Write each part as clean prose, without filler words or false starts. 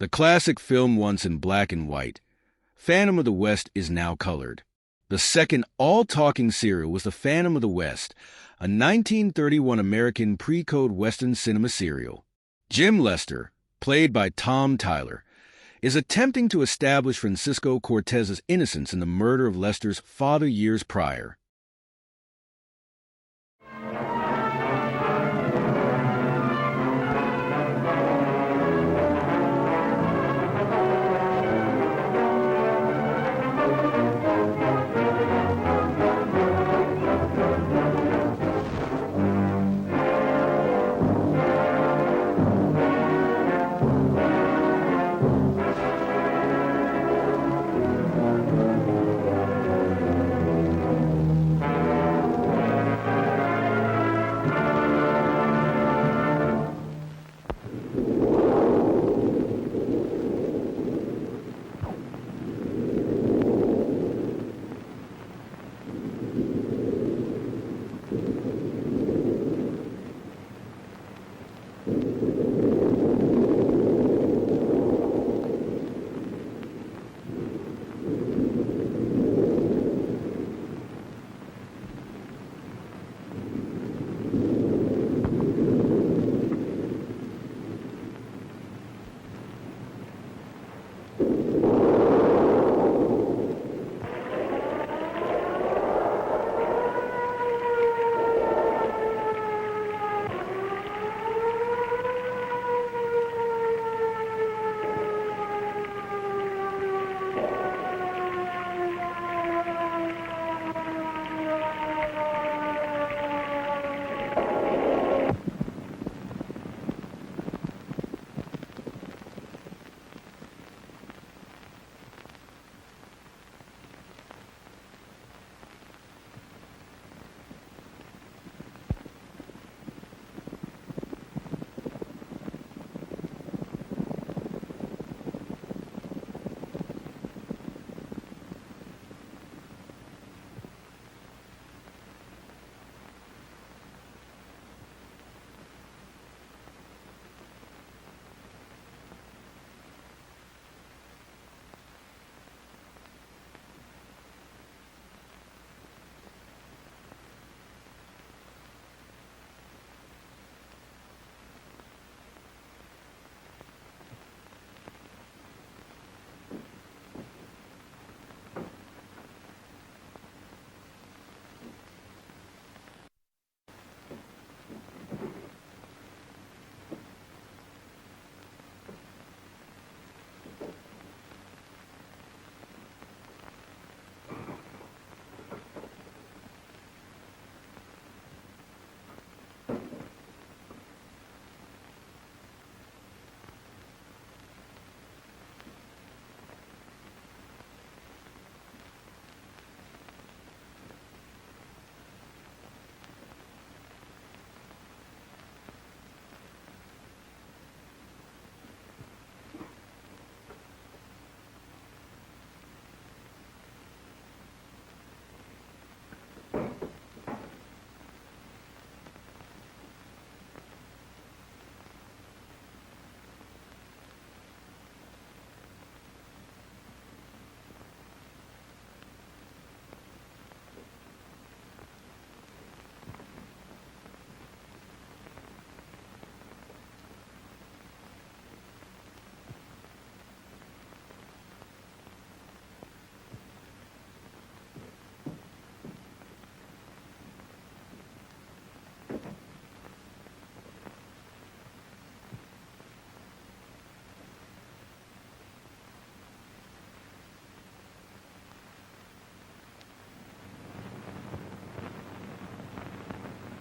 The classic film once in black and white, Phantom of the West is now colored. The second all-talking serial was The Phantom of the West, a 1931 American pre-code Western cinema serial. Jim Lester, played by Tom Tyler, is attempting to establish Francisco Cortez's innocence in the murder of Lester's father years prior.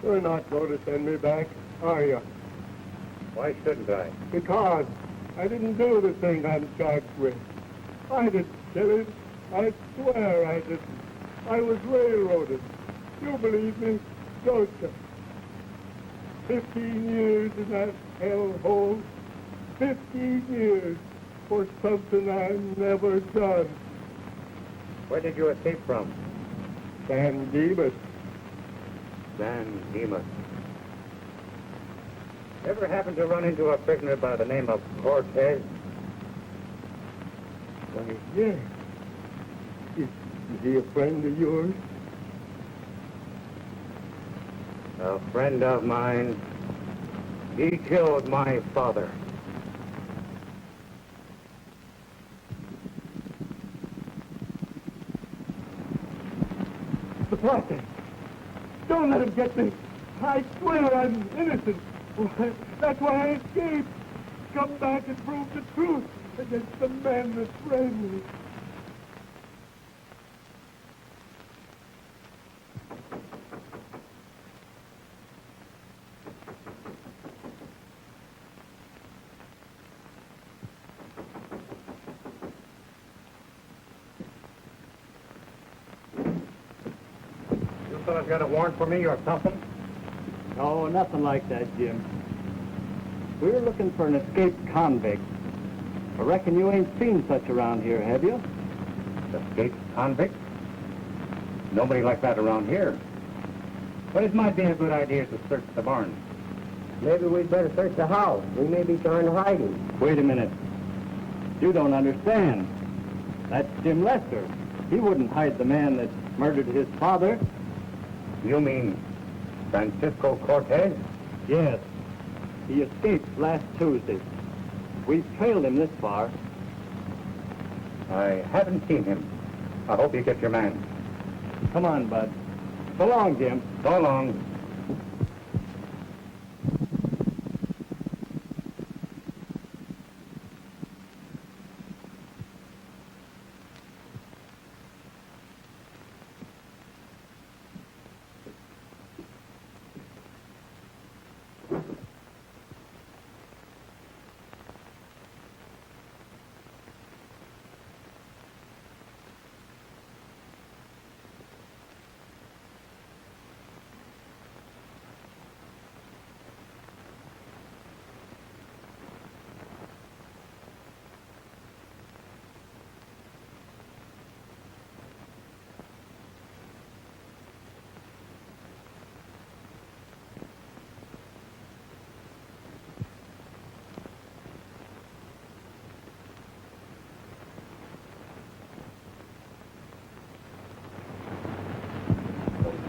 You're not going to send me back, are you? Why shouldn't I? Because I didn't do the thing I'm charged with. I didn't kill it. I swear I didn't. I was railroaded. You believe me, don't you? 15 years in that hellhole. 15 years for something I never done. Where did you escape from? San Dimas. San Dimas. Ever happen to run into a prisoner by the name of Cortez? Why, yes. Is he a friend of yours? A friend of mine. He killed my father. The process. Don't let him get me. I swear I'm innocent. Why, that's why I escaped. Come back and prove the truth against the men that framed me. You fellas got a warrant for me or something? No, nothing like that, Jim. We're looking for an escaped convict. I reckon you ain't seen such around here, have you? Escaped convict? Nobody like that around here. But it might be a good idea to search the barn. Maybe we'd better search the house. We may be trying to hide him. Wait a minute. You don't understand. That's Jim Lester. He wouldn't hide the man that murdered his father. You mean Francisco Cortez? Yes. He escaped last Tuesday. We've trailed him this far. I haven't seen him. I hope you get your man. Come on, Bud. So long, Jim. So long.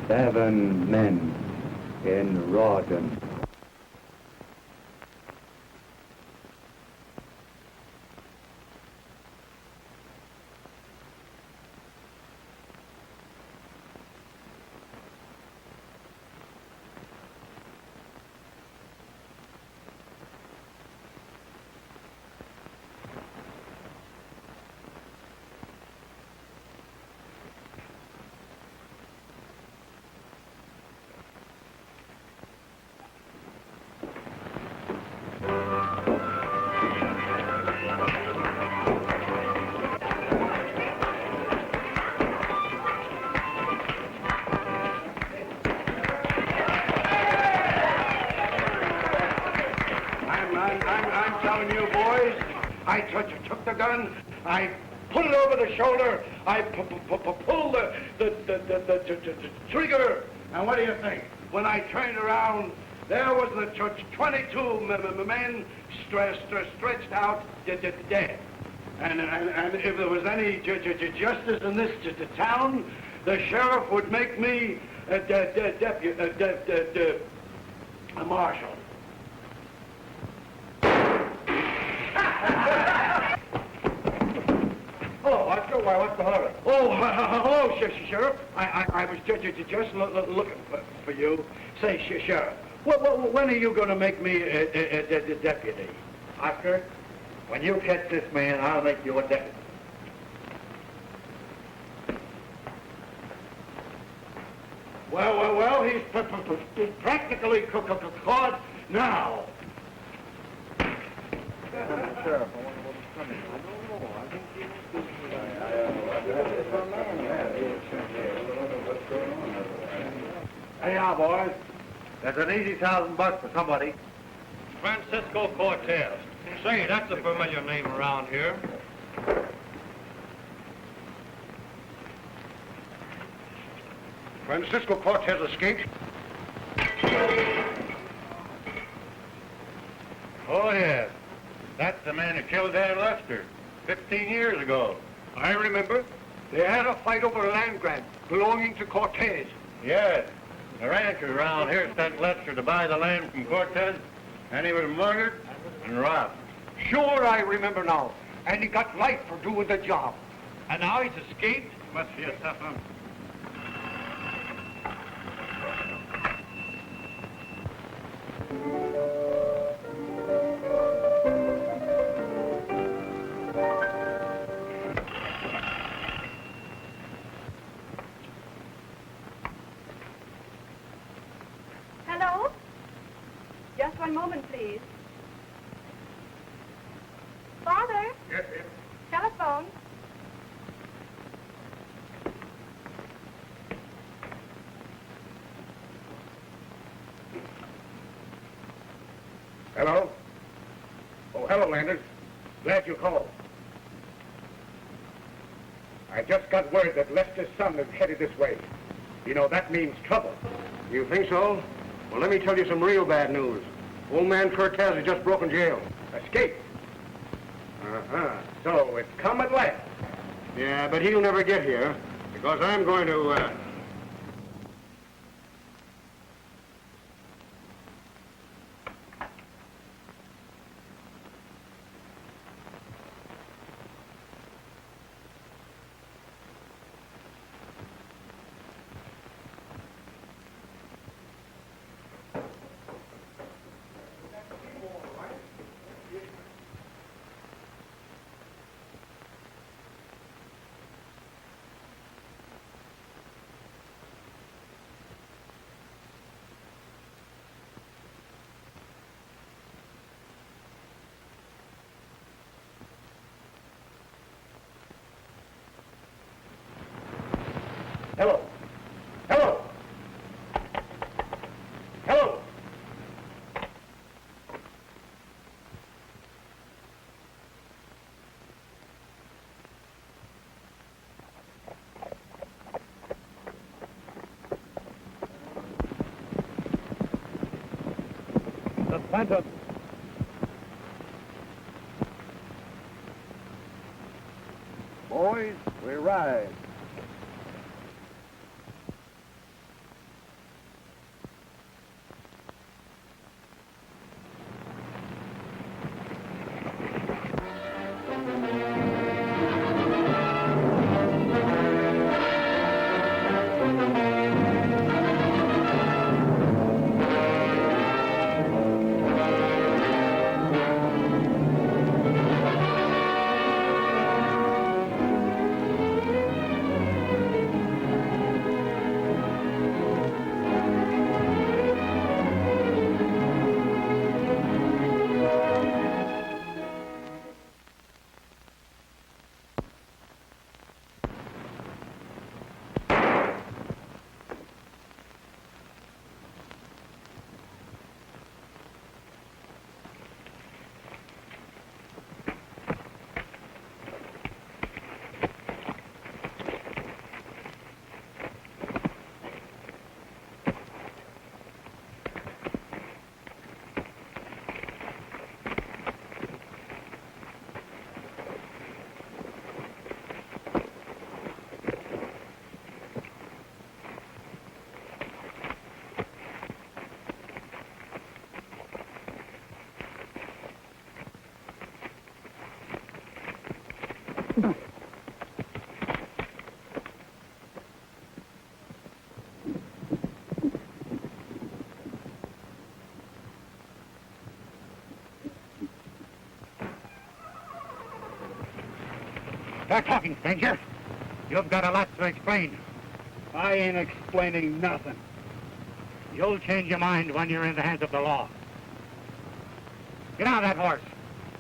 Seven men in Rawdon. I'm telling you, boys, I took the gun, I put it over the shoulder, I pulled the trigger, and what do you think? When I turned around, there was the 22 men stretched out dead. And if there was any justice in this town, the sheriff would make me a marshal. Hello, Oscar. Why, what's the matter? Oh, hello, Sheriff. I was just looking for you. Say, Sheriff, when are you going to make me a deputy? Oscar, when you catch this man, I'll make you a deputy. Well, he's practically caught now. Sheriff, I wonder what was coming. I don't know. I think Hey, now, boys. There's an easy $1,000 for somebody. Francisco Cortez. Say, that's a familiar name around here. Francisco Cortez escaped? Oh, yes. That's the man who killed Dad Lester. 15 years ago. I remember. They had a fight over a land grant belonging to Cortez. Yes. The ranchers around here sent Lester to buy the land from Cortez, and he was murdered and robbed. Sure, I remember now. And he got life for doing the job. And now he's escaped? Must be a tough one. Hello? Just one moment, please. Father? Yes, yes. Telephone. Hello? Oh, hello, Landers. Glad you called. I just got word that Lester's son is headed this way. You know, that means trouble. You think so? Well, let me tell you some real bad news. Old man Cortez has just broken jail. Escape. Uh-huh. So it's come at last. Yeah, but he'll never get here, because I'm going to, Hello. Hello. Hello. the phantom. Boys, we ride. Start talking, stranger. You've got a lot to explain. I ain't explaining nothing. You'll change your mind when you're in the hands of the law. Get on that horse,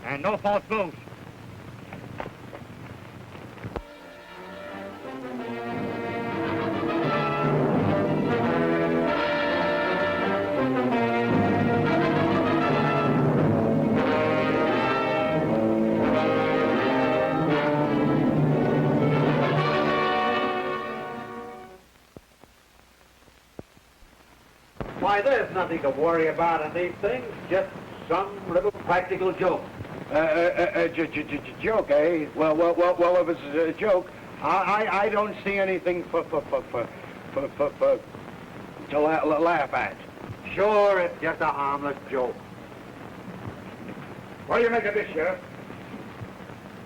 and no false moves. Why, there's nothing to worry about in these things, just some little practical joke. Joke, eh? Well, if it's a joke, I don't see anything to laugh at. Sure, it's just a harmless joke. What do you make of this, Sheriff?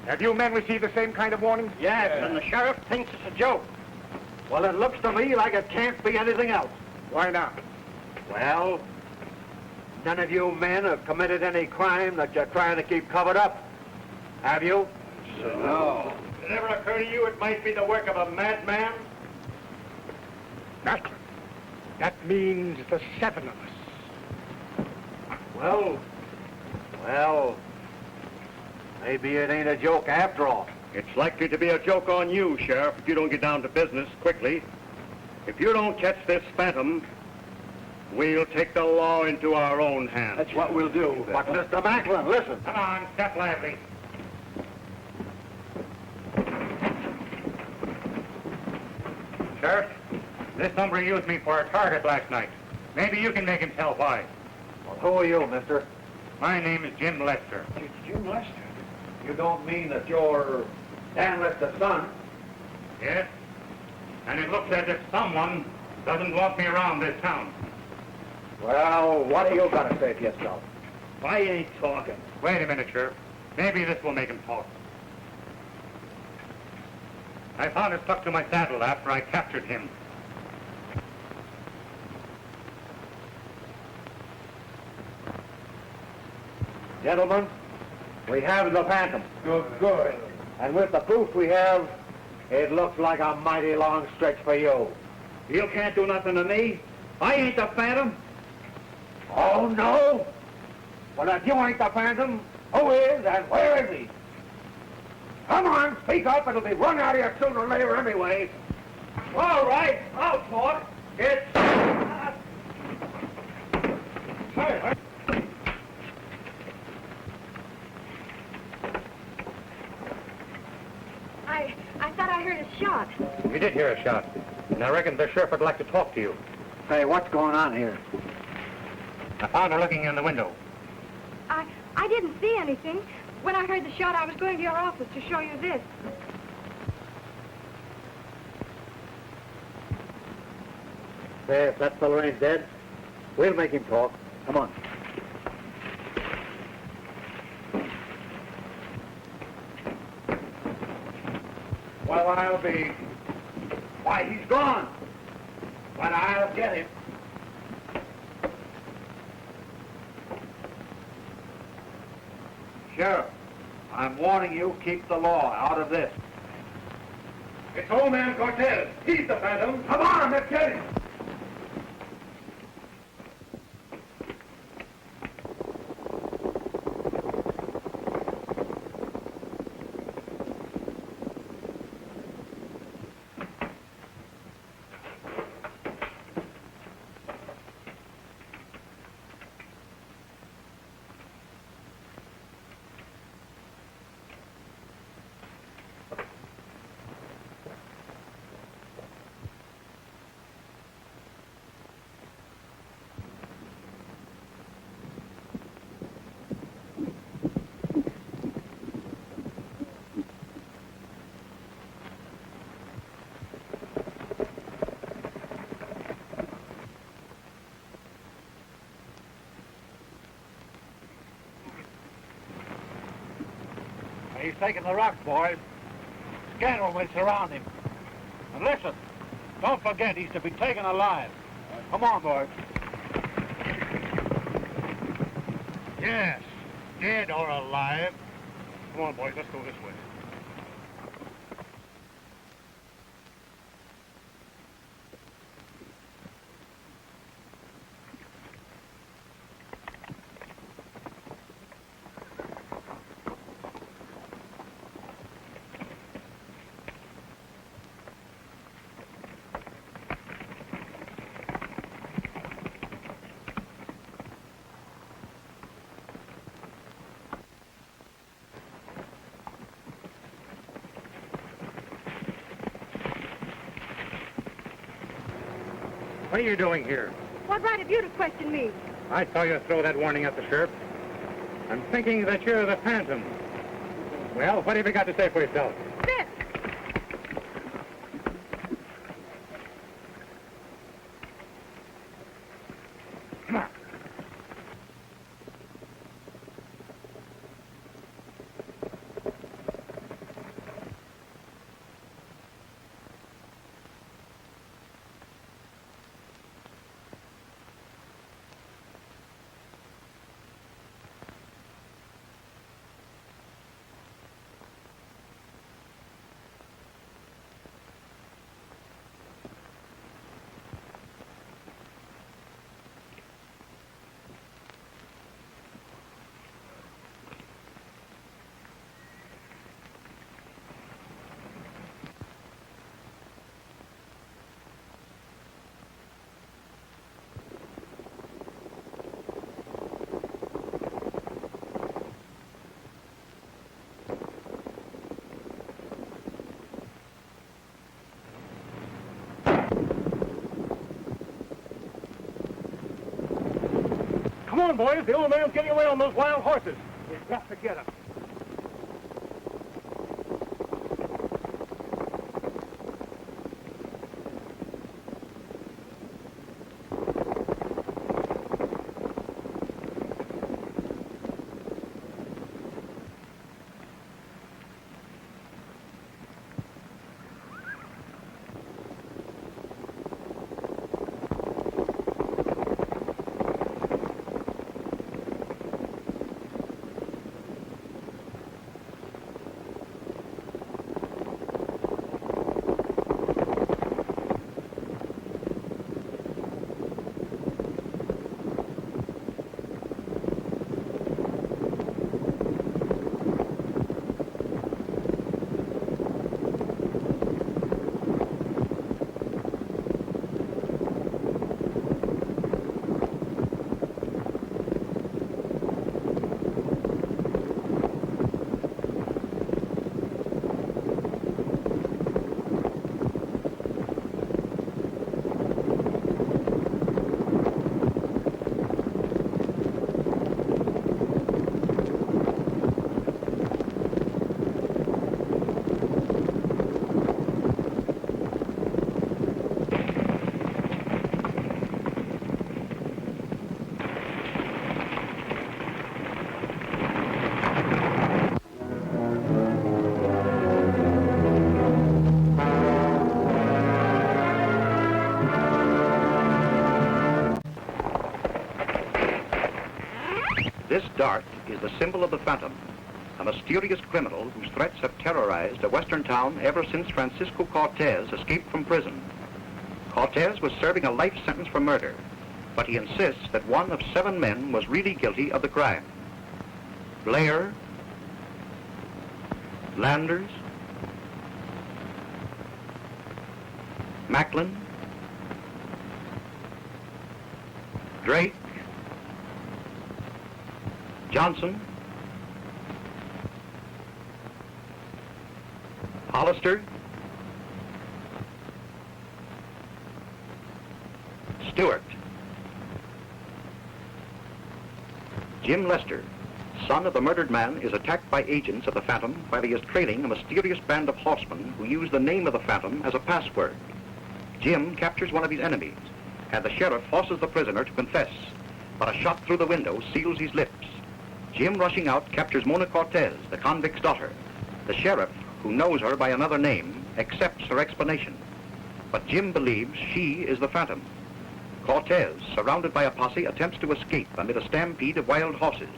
Have you men received the same kind of warning? Yes, and the sheriff thinks it's a joke. Well, it looks to me like it can't be anything else. Why not? Well, none of you men have committed any crime that you're trying to keep covered up. Have you? No. Did it ever occur to you it might be the work of a madman? That means the 7 of us. Well, maybe it ain't a joke after all. It's likely to be a joke on you, Sheriff, if you don't get down to business quickly. If you don't catch this phantom, we'll take the law into our own hands. That's what we'll do. But Mr. Macklin, listen. Come on, step lively. Sheriff, this hombre used me for a target last night. Maybe you can make him tell why. Well, who are you, mister? My name is Jim Lester. Jim Lester? You don't mean that you're Dan Lester's son? Yes? And it looks as if someone doesn't want me around this town. Well, what do you got to say for yourself? I ain't talking. Wait a minute, Sheriff. Maybe this will make him talk. I found it stuck to my saddle after I captured him. Gentlemen, we have the phantom. Good. And with the proof we have, it looks like a mighty long stretch for you. You can't do nothing to me. I ain't the phantom. Oh, no? Well, if you ain't the phantom, who is and where is he? Come on, speak up. It'll be run out of you sooner or later anyway. All right, I'll talk. It's... I thought I heard a shot. You did hear a shot, and I reckon the sheriff would like to talk to you. Say, what's going on here? I found her looking in the window. I didn't see anything. When I heard the shot, I was going to your office to show you this. Say, if that fellow ain't dead, we'll make him talk. Come on. Well, I'll be... Why, he's gone. But I'll get him. Sheriff, I'm warning you, keep the law out of this. It's old man Cortez. He's the phantom. Come on, let's get him. He's taking the rock, boys. Scandal will surround him. And listen, don't forget he's to be taken alive. Come on, boys. Yes, dead or alive. Come on, boys, let's go this way. What are you doing here? What right have you to question me? I saw you throw that warning at the sheriff. I'm thinking that you're the Phantom. Well, what have you got to say for yourself? This. Come on. Come on, boys. The old man's getting away on those wild horses. We've got to get him. This dart is the symbol of the Phantom, a mysterious criminal whose threats have terrorized a western town ever since Francisco Cortez escaped from prison. Cortez was serving a life sentence for murder, but he insists that one of 7 men was really guilty of the crime. Blair, Landers, Macklin, Drake, Johnson, Hollister, Stewart, Jim Lester, son of the murdered man, is attacked by agents of the Phantom while he is trailing a mysterious band of horsemen who use the name of the Phantom as a password. Jim captures one of his enemies, and the sheriff forces the prisoner to confess, but a shot through the window seals his lips. Jim, rushing out, captures Mona Cortez, the convict's daughter. The sheriff, who knows her by another name, accepts her explanation. But Jim believes she is the Phantom. Cortez, surrounded by a posse, attempts to escape amid a stampede of wild horses.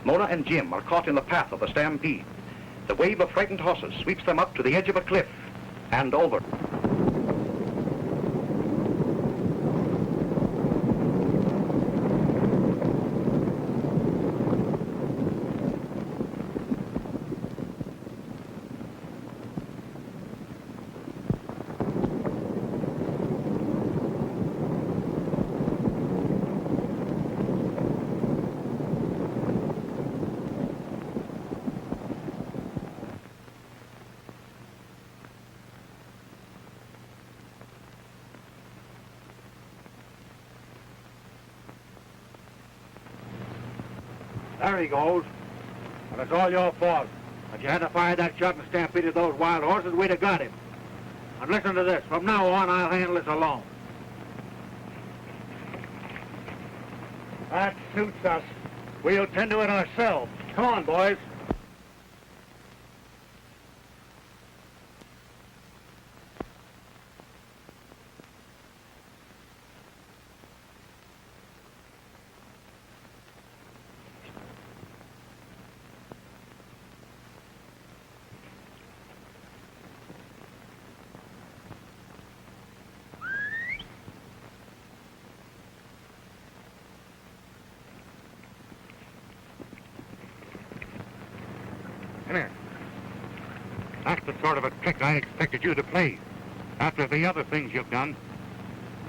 Mona and Jim are caught in the path of the stampede. The wave of frightened horses sweeps them up to the edge of a cliff and over. There he goes. And it's all your fault. If you hadn't fired that shot and stampeded those wild horses, we'd have got him. And listen to this. From now on, I'll handle this alone. That suits us. We'll tend to it ourselves. Come on, boys. Come here. That's the sort of a trick I expected you to play. After the other things you've done,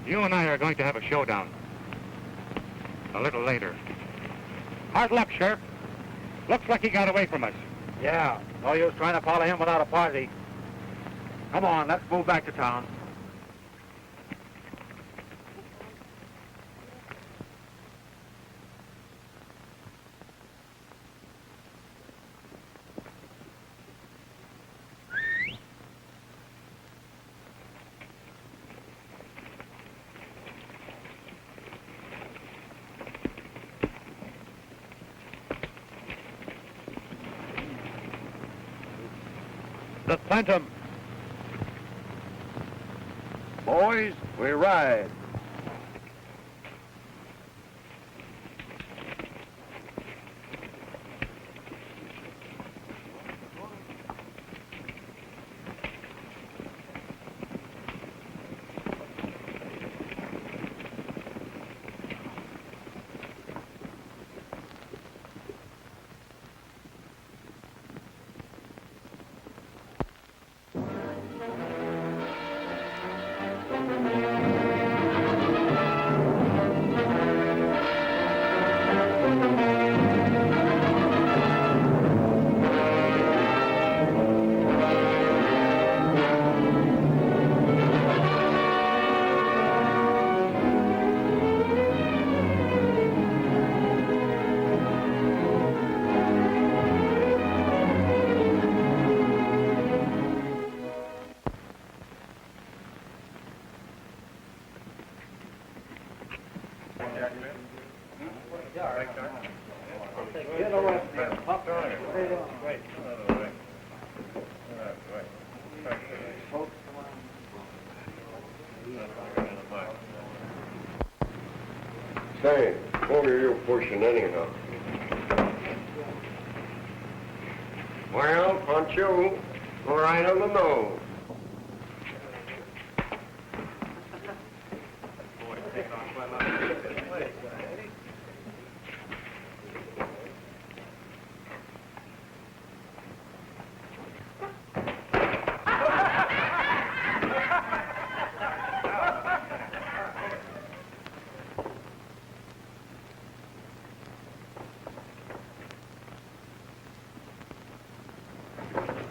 you and I are going to have a showdown. A little later. Hard luck, Sheriff. Looks like he got away from us. Yeah, no use trying to follow him without a party. Come on, let's move back to town. The Phantom. Boys, we ride. Say, what are you pushing anyhow? Well, punch you right on the nose.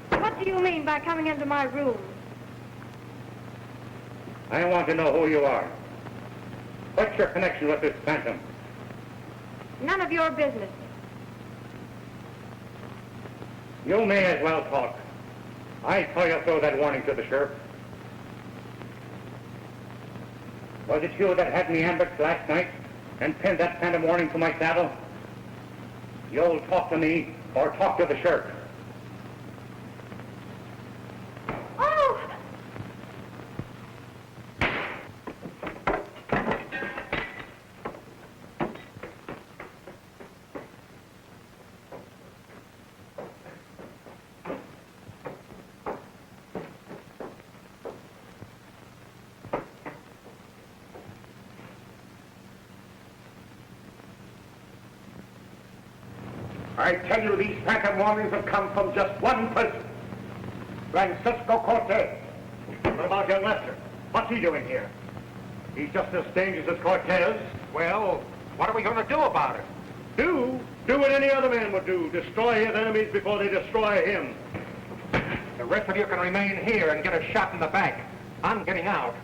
What do you mean by coming into my room? I want to know who you are. What's your connection with this Phantom? None of your business. You may as well talk. I saw you throw that warning to the sheriff. Was it you that had me ambushed last night and pinned that Phantom warning to my saddle? You'll talk to me or talk to the sheriff. Oh! I tell you, these phantom warnings have come from just one person, Francisco Cortez. What about young Lester? What's he doing here? He's just as dangerous as Cortez. Well, what are we going to do about it? Do what any other man would do. Destroy his enemies before they destroy him. The rest of you can remain here and get a shot in the back. I'm getting out.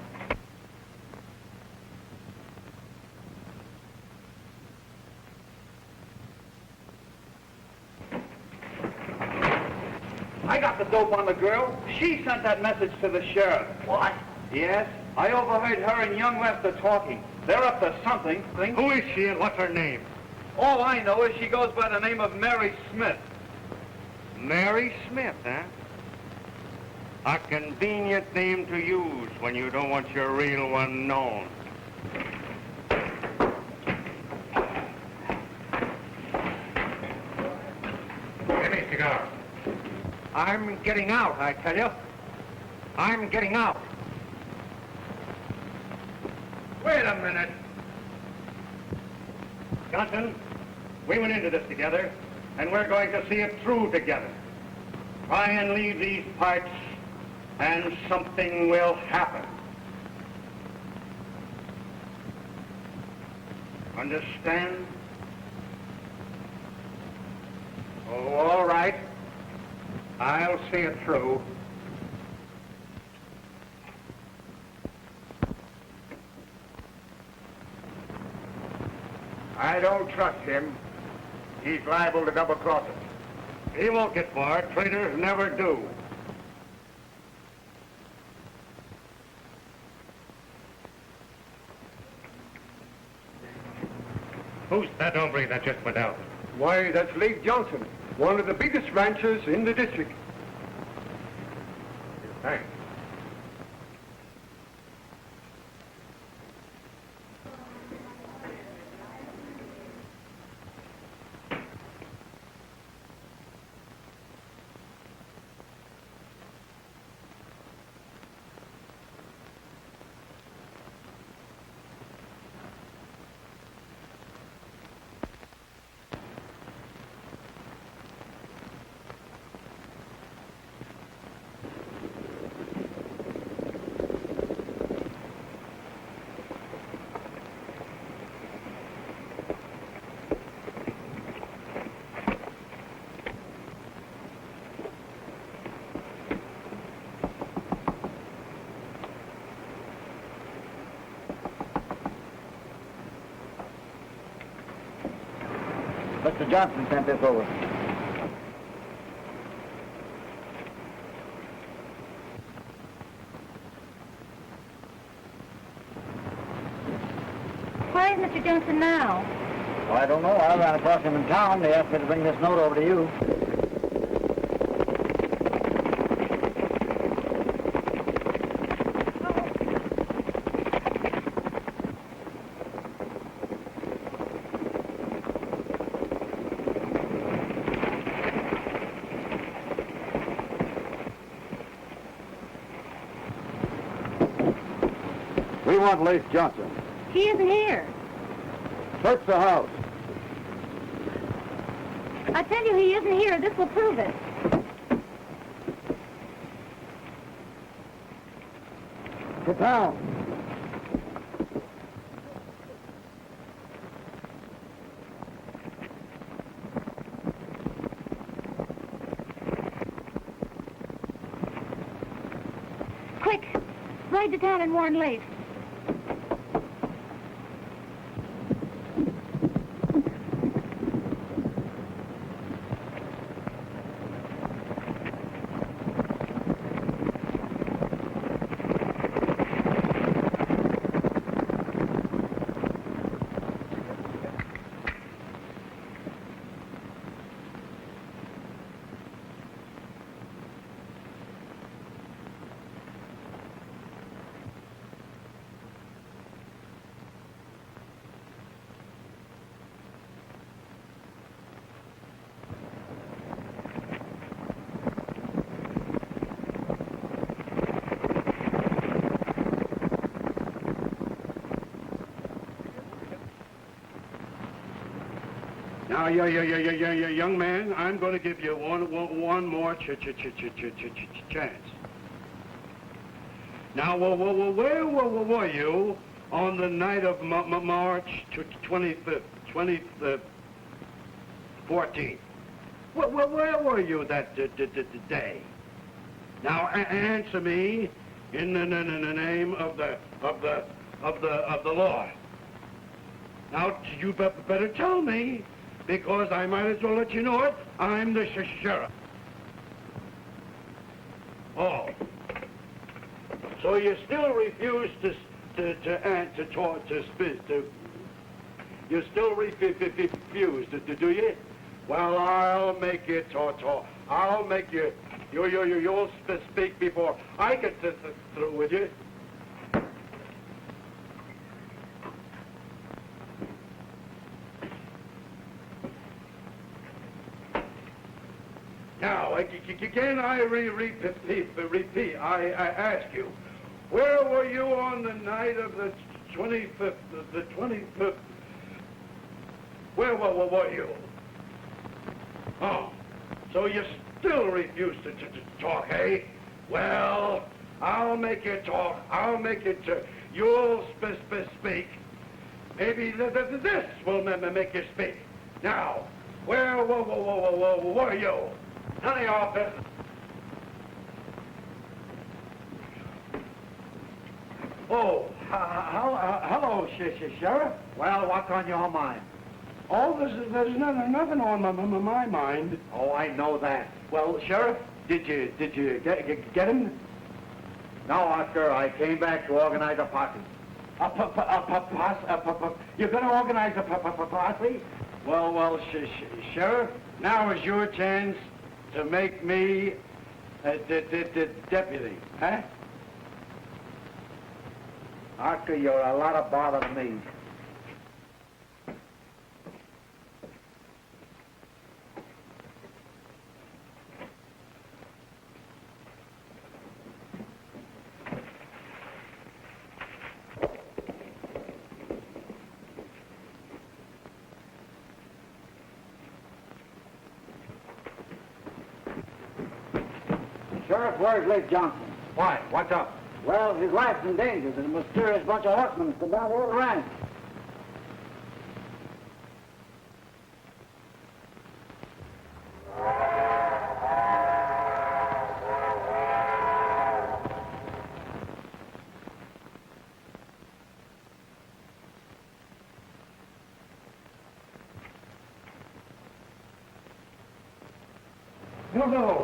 dope on the girl. She sent that message to the sheriff. What? Yes, I overheard her and young Lester talking. They're up to something. Who is she and what's her name? All I know is she goes by the name of Mary Smith. Mary Smith, huh? A convenient name to use when you don't want your real one known. Give me a cigar. I'm getting out, I tell you. I'm getting out. Wait a minute. Johnson, we went into this together, and we're going to see it through together. Try and leave these parts, and something will happen. Understand? Oh, all right. I'll see it through. I don't trust him. He's liable to double-cross us. He won't get far. Traitors never do. Who's that hombre that just went out? Why, that's Leif Johnson, one of the biggest ranchers in the district. Thanks. Mr. Johnson sent this over. Where is Mr. Johnson now? Well, I don't know. I ran across him in town. They asked me to bring this note over to you. We want Leif Johnson. He isn't here. Search the house. I tell you, he isn't here. This will prove it. Sit down. Quick, ride to town and warn Leif. Now, young man, I'm going to give you one more chance. Now, where were you on the night of March 25th, 2014? Where were you that day? Now, answer me in the name of the law. Now, you better tell me, because I might as well let you know it. I'm the sheriff. So you still refuse to talk, to speak, you still refuse, do you? Well, I'll make you talk. I'll make you, you'll speak before I get through with you. Now, again, I repeat, I ask you, where were you on the night of the 25th, the 25th? Where were you? Oh, so you still refuse to talk, eh? Well, I'll make you talk. I'll make you you'll speak. Maybe this will make you speak. Now, where were you? None of your business. Oh, hello, Sheriff. Well, what's on your mind? Oh, there's nothing on my mind. Oh, I know that. Well, Sheriff, did you get him? No, Oscar, I came back to organize a posse. You're going to organize a posse? Well, Sheriff, now is your chance to make me a deputy, huh? Oscar, you're a lot of bother to me. Sheriff, where's Lake Johnson? Why? What's up? Well, his life's in danger. There's a mysterious bunch of horsemen come down the old ranch. No.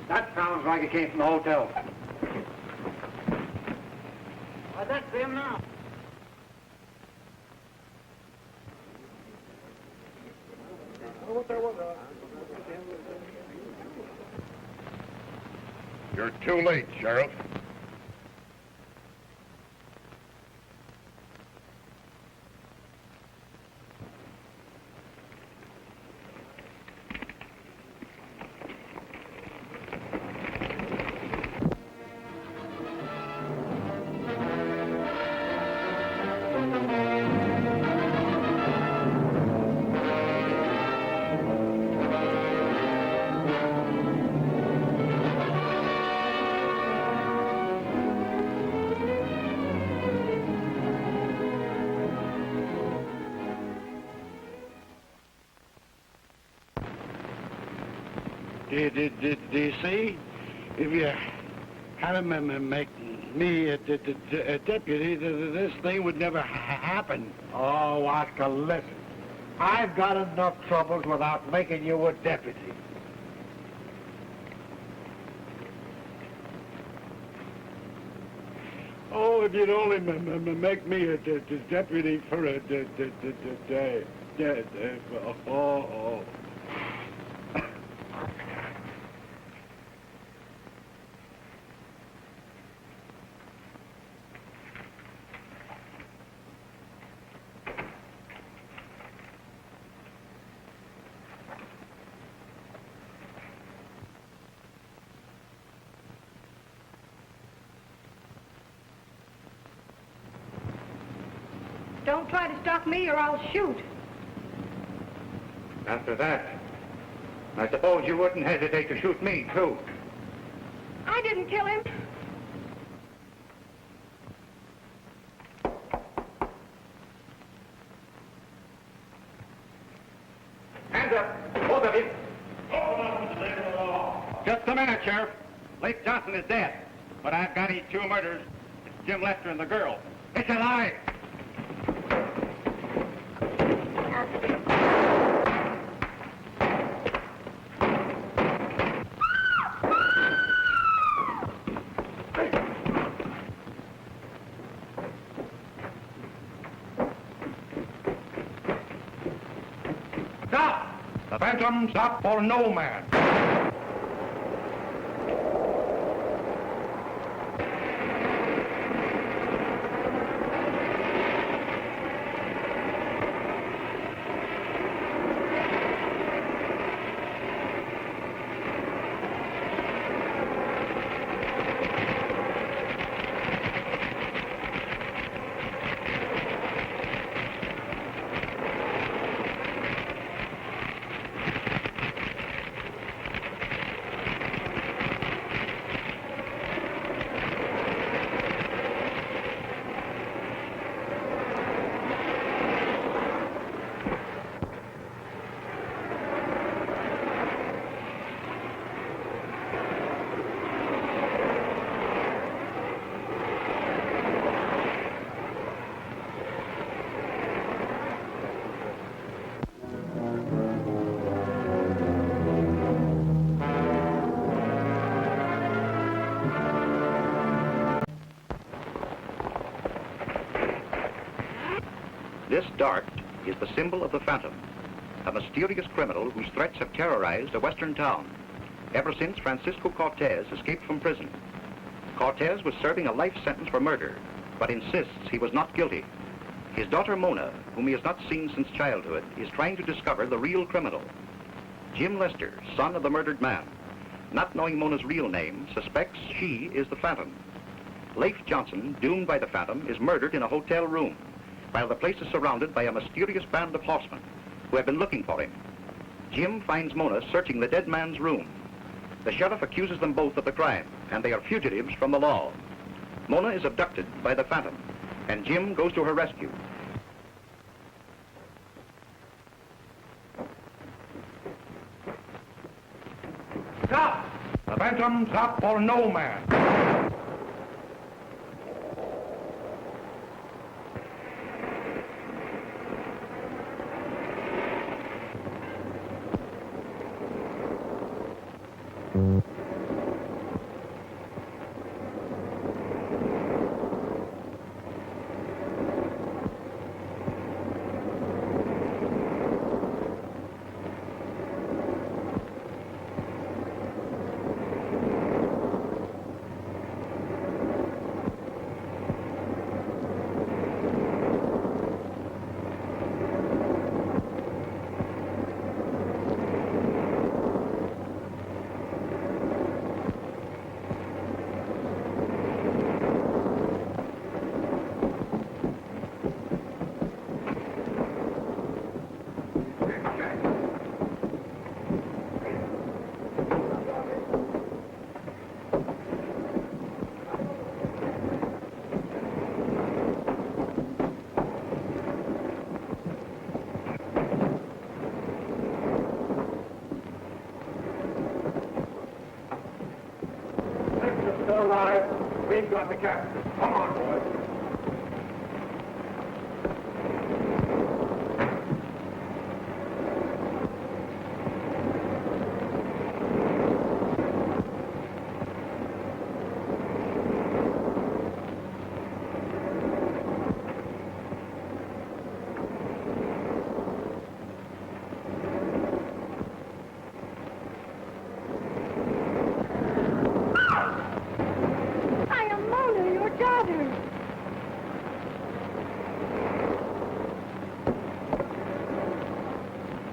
That sounds like it came from the hotel. Why, that's him now. You're too late, Sheriff. Do you see? If you had him make me a deputy, this thing would never happen. Oh, Oscar, listen. I've got enough troubles without making you a deputy. Oh, if you'd only make me a deputy for a day. Oh. Don't try to stop me or I'll shoot. After that, I suppose you wouldn't hesitate to shoot me, too. I didn't kill him. Hands up, both of you. Just a minute, Sheriff. Lake Johnson is dead, but I've got his two murders. It's Jim Lester and the girl. It's a lie. phantom's up for no man. This dart is the symbol of the Phantom, a mysterious criminal whose threats have terrorized a western town ever since Francisco Cortez escaped from prison. Cortez was serving a life sentence for murder, but insists he was not guilty. His daughter Mona, whom he has not seen since childhood, is trying to discover the real criminal. Jim Lester, son of the murdered man, not knowing Mona's real name, suspects she is the Phantom. Leif Johnson, doomed by the Phantom, is murdered in a hotel room, while the place is surrounded by a mysterious band of horsemen who have been looking for him. Jim finds Mona searching the dead man's room. The sheriff accuses them both of the crime, and they are fugitives from the law. Mona is abducted by the Phantom, and Jim goes to her rescue. Stop! The phantom's up for no man. Still alive. We've got the captain. Come on, boys.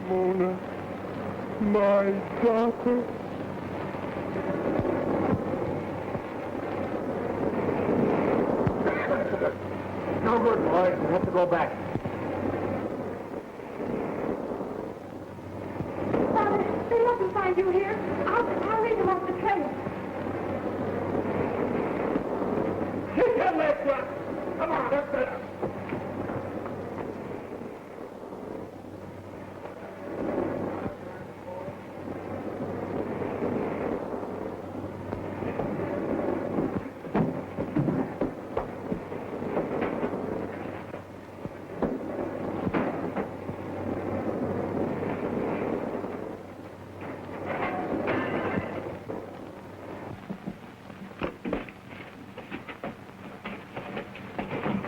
Mona, my daughter. No good, boys. We have to go back. Father, they mustn't find you here. I'll lead them off the trail. Keep your legs up. Come on, that's better.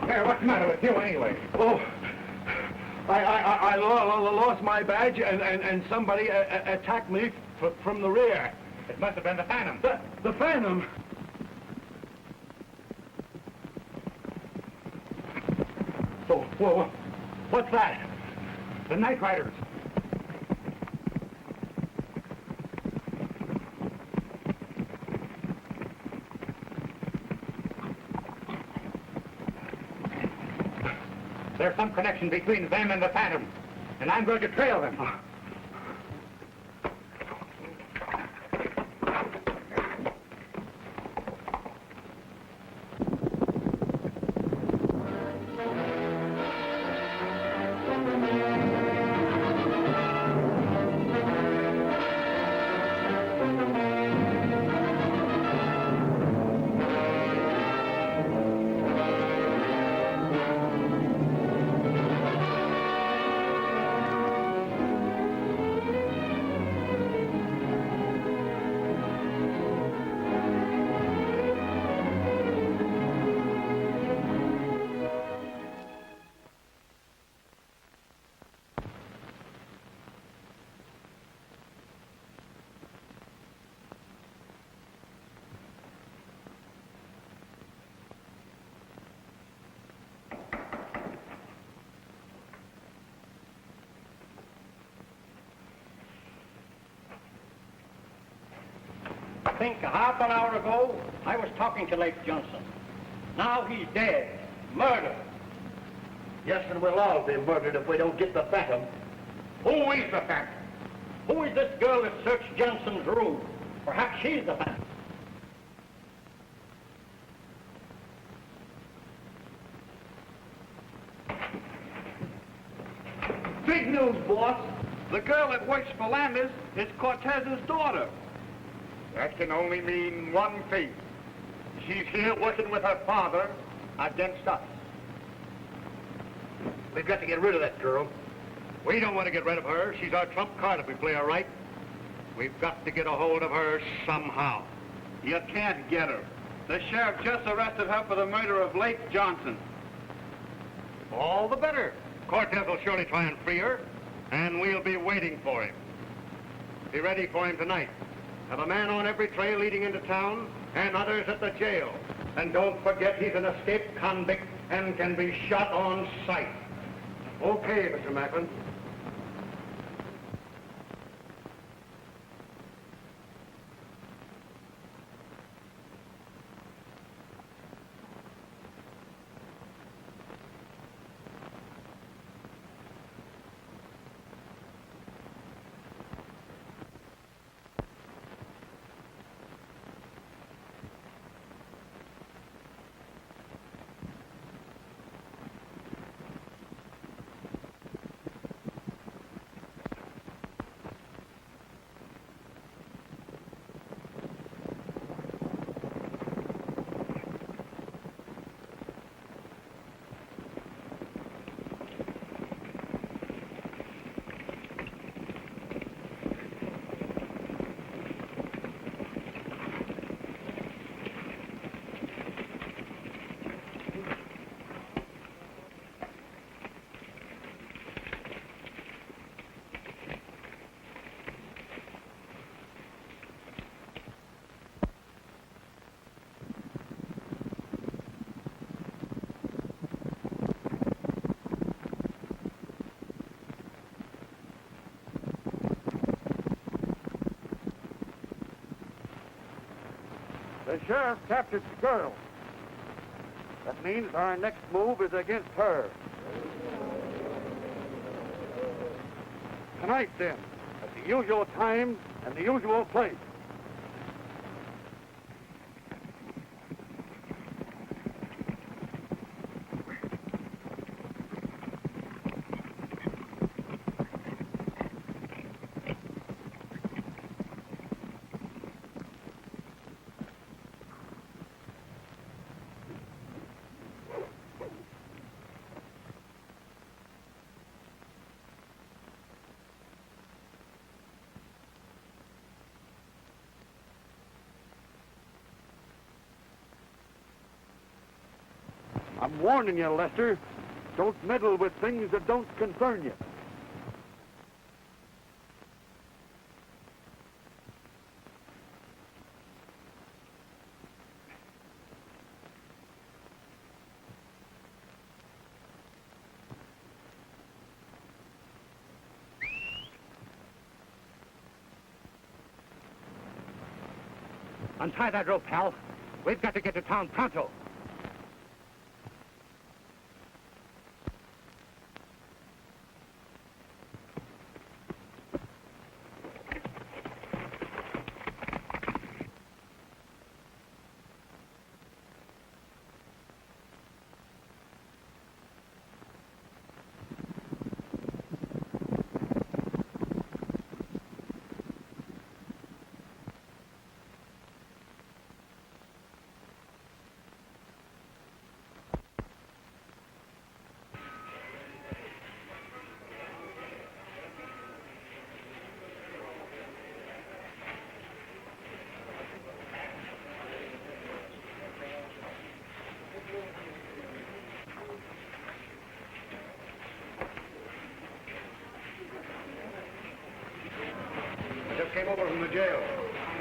Hey, what's the matter with you anyway? I lost my badge, and somebody attacked me from the rear. It must have been the Phantom. The Phantom? Oh, whoa, what's that? The Night Riders. There's some connection between them and the Phantom, and I'm going to trail them. I think a half an hour ago, I was talking to Lake Johnson. Now he's dead. Murdered. Yes, and we'll all be murdered if we don't get the Phantom. Who is the Phantom? Who is this girl that searched Johnson's room? Perhaps she's the Phantom. Big news, boss. The girl that works for Landis is Cortez's daughter. That can only mean one thing. She's here working with her father against us. We've got to get rid of that girl. We don't want to get rid of her. She's our trump card if we play her right. We've got to get a hold of her somehow. You can't get her. The sheriff just arrested her for the murder of Lake Johnson. All the better. Cortez will surely try and free her, and we'll be waiting for him. Be ready for him tonight. Have a man on every trail leading into town, and others at the jail. And don't forget he's an escaped convict and can be shot on sight. Okay, Mr. Macklin. The sheriff captured the girl. That means our next move is against her. Tonight, then, at the usual time and the usual place. I'm warning you, Lester. Don't meddle with things that don't concern you. Untie that rope, pal. We've got to get to town pronto. Came over from the jail.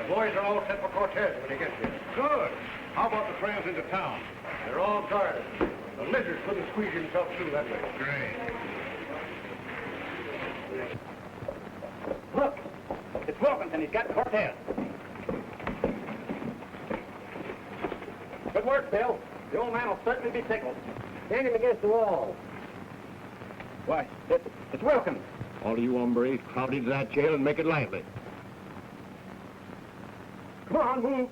The boys are all set for Cortez when he gets here. Good. How about the trails into town? They're all guarded. The lizard couldn't squeeze himself through that way. Great. Look, it's Wilkinson. He's got Cortez. Good work, Bill. The old man will certainly be tickled. Stand him against the wall. Why, it's Wilkins. All you hombres crowd into that jail and make it lively. Come on, move.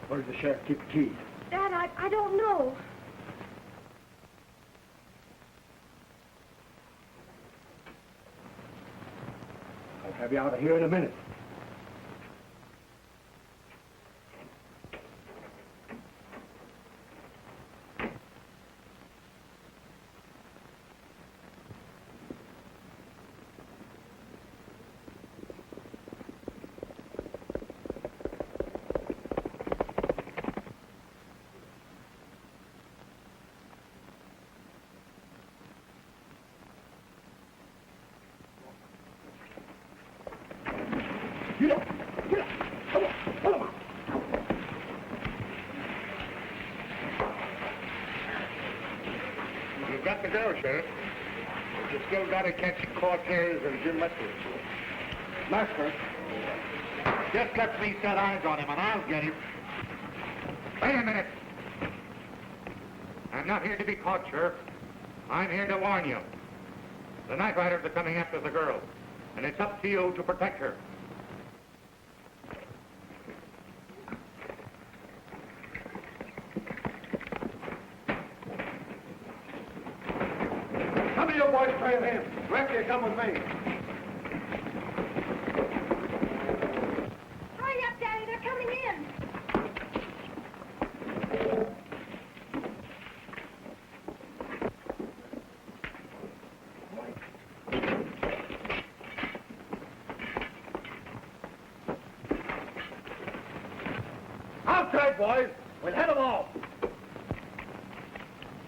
Where does the sheriff keep the keys? Dad, I don't know. I'll have you out of here in a minute. You've got the girl, Sheriff. But you still got to catch Cortez and Jim Lester. Master, Just let me set eyes on him and I'll get him. Wait a minute. I'm not here to be caught, Sheriff. I'm here to warn you. The night riders are coming after the girl, and it's up to you to protect her. some of you boys trail him. The rest of you come with me. Hurry up, Daddy. They're coming in. Outside, boys. We'll head them off.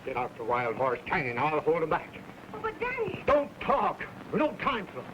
Get out the wild horse hanging. I'll hold him back. Oh, but Daddy. Don't talk. We don't have time for them.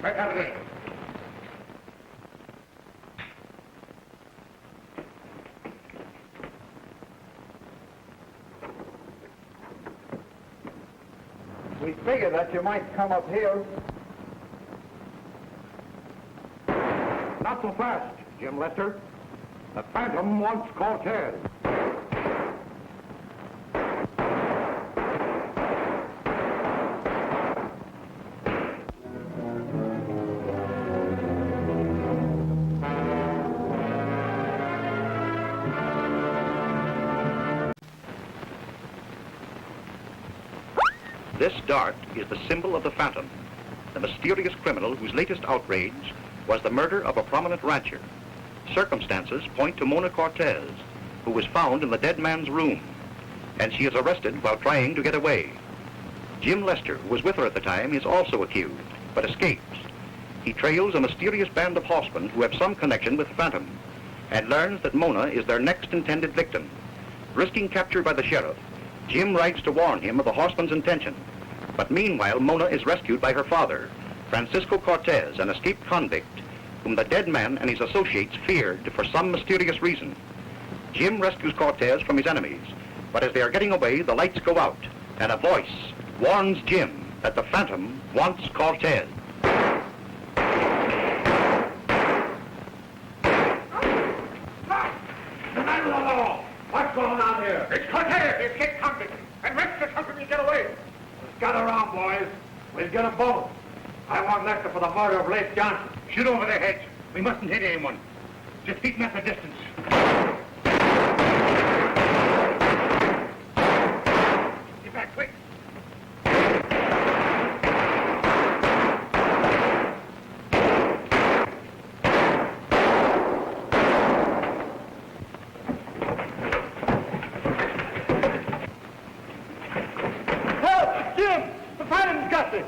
Back out of there. We figured that you might come up here. Not so fast, Jim Lester. The Phantom wants Cortez. This dart is the symbol of the Phantom, the mysterious criminal whose latest outrage was the murder of a prominent rancher. Circumstances point to Mona Cortez, who was found in the dead man's room, and she is arrested while trying to get away. Jim Lester, who was with her at the time, is also accused, but escapes. He trails a mysterious band of horsemen who have some connection with the Phantom, and learns that Mona is their next intended victim. Risking capture by the sheriff, Jim writes to warn him of the horsemen's intention. But meanwhile, Mona is rescued by her father, Francisco Cortez, an escaped convict, whom the dead man and his associates feared for some mysterious reason. Jim rescues Cortez from his enemies, but as they are getting away, the lights go out, and a voice warns Jim that the Phantom wants Cortez. The man of the law! What's going on here? It's Cortez, the escaped convict, and Rex is helping me get away. Let's gather around, boys. We'll get them both. I want Lester for the murder of Leif Johnson. Shoot over their heads. We mustn't hit anyone. Just keep them at the distance. Get back quick. Help! Jim! The Phantom's got me!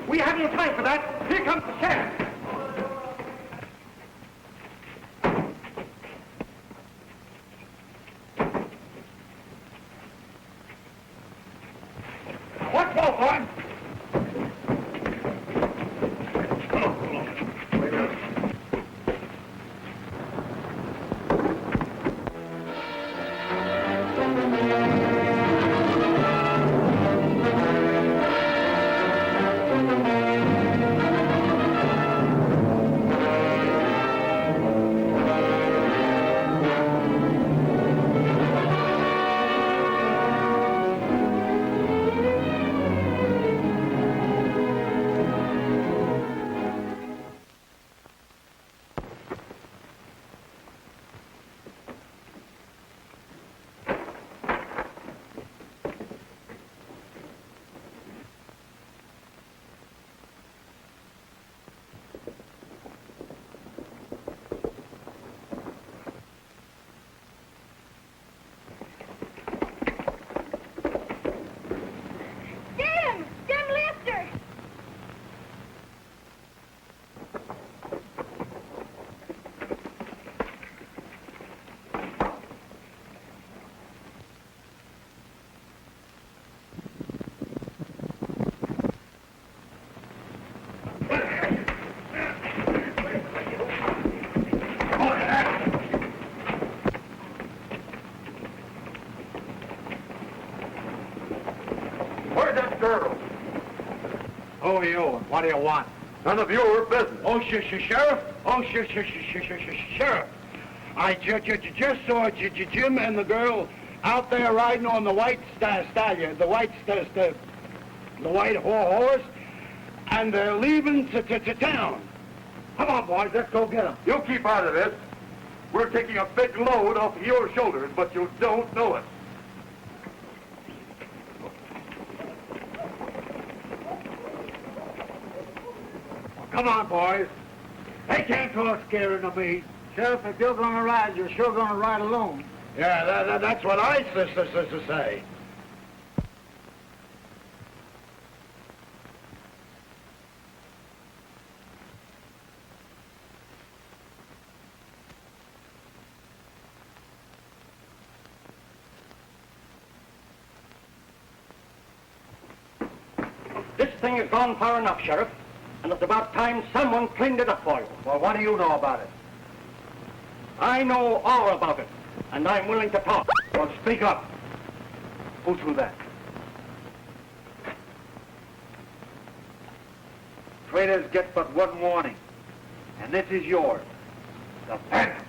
We have no time for that. Here comes the sheriff. What's more, boys? Jim Lester! Where's that girl? Who are you and what do you want? None of your business. Oh, Sheriff? Oh, Sheriff. I just saw Jim and the girl out there riding on the white stallion, the white horse, and they're leaving to town. Come on, boys, let's go get them. You keep out of this. We're taking a big load off your shoulders, but you don't know it. Come on, boys. They can't talk scaring of me. Sheriff, if you're going to ride, you're sure going to ride alone. Yeah, that's what I say. This thing has gone far enough, Sheriff. And it's about time someone cleaned it up for you. Well, what do you know about it? I know all about it, and I'm willing to talk. Well, speak up. Who threw that? traitors get but one warning. And this is yours. The Phantom.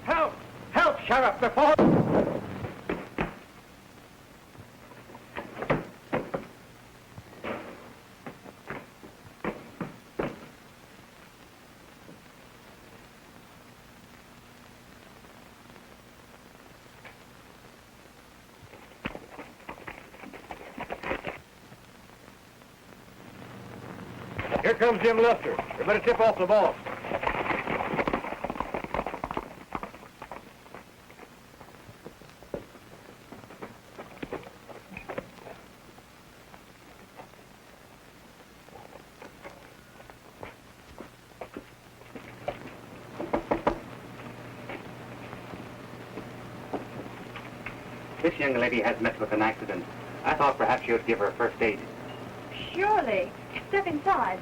Help! Help, Sheriff, before... Here comes Jim Lester. You better tip off the boss. This young lady has met with an accident. I thought perhaps you'd give her first aid. Surely. Step inside.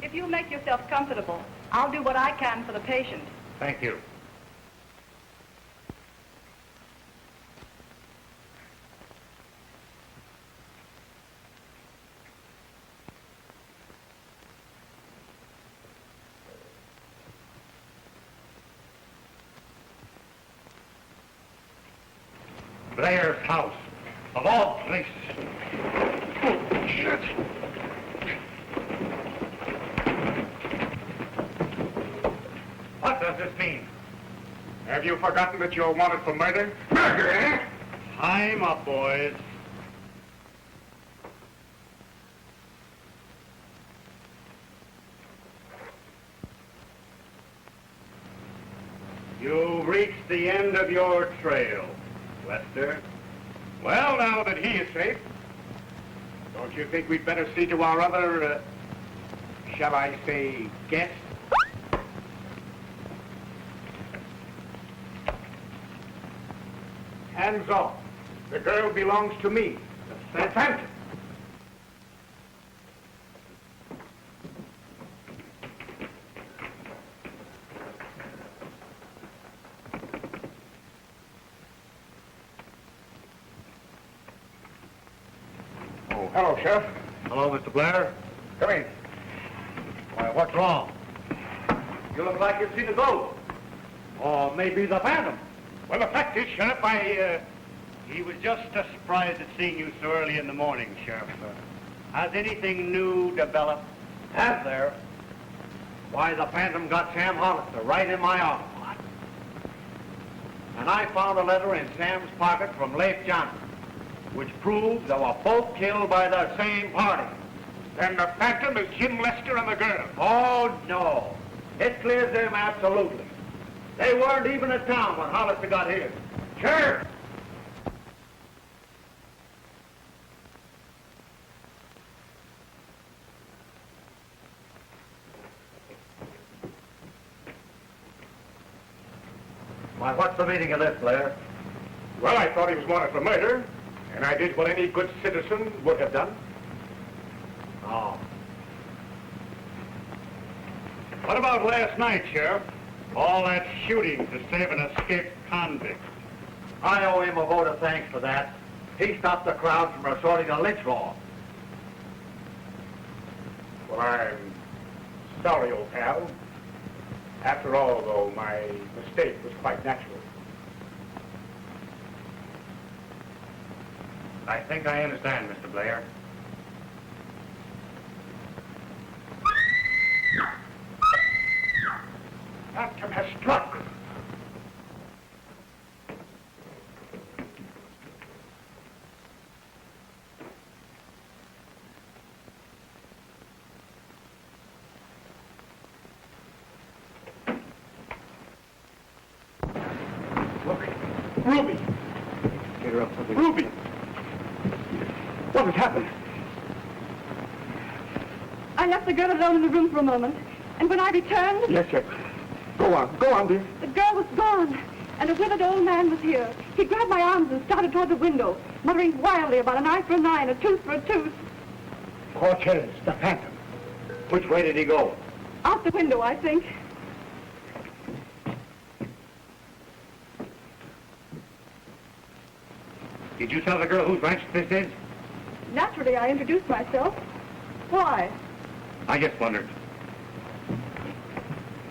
If you'll make yourself comfortable, I'll do what I can for the patient. Thank you. Blair's house, of all places. Oh, shit. What does this mean? Have you forgotten that you're wanted for murder? Murder, eh? Time up, boys. You've reached the end of your trail, Lester. Well, now that he is safe, don't you think we'd better see to our other, shall I say, guest? Hands off. The girl belongs to me, the Phantom. Oh, hello, Sheriff. Hello, Mr. Blair. Come in. Why, what's wrong? You look like you've seen a ghost. Or maybe the Phantom. Well, the fact is, Sheriff, he was just as surprised at seeing you so early in the morning, Sheriff. Has anything new developed? Has there? Why, the Phantom got Sam Hollister right in my office. And I found a letter in Sam's pocket from Leif Johnson, which proves they were both killed by the same party. Then the Phantom is Jim Lester and the girl? Oh, no. It clears them absolutely. They weren't even in town when Hollister got here. Sure. Why, what's the meaning of this, Blair? Well, I thought he was wanted for murder, and I did what any good citizen would have done. Oh. What about last night, Sheriff? All that shooting to save an escaped convict. I owe him a vote of thanks for that. He stopped the crowd from resorting to lynch law. Well, I'm sorry, old pal. After all, though, my mistake was quite natural. I think I understand, Mr. Blair. Phantom has struck. Look, Ruby. Get her up, something. Ruby! What has happened? I left the girl alone in the room for a moment, and when I returned... Yes, sir. Go on, dear. The girl was gone, and a withered old man was here. He grabbed my arms and started toward the window, muttering wildly about an eye for an eye and a tooth for a tooth. Cortez, the Phantom. Which way did he go? Out the window, I think. Did you tell the girl whose ranch this is? Naturally, I introduced myself. Why? I just wondered.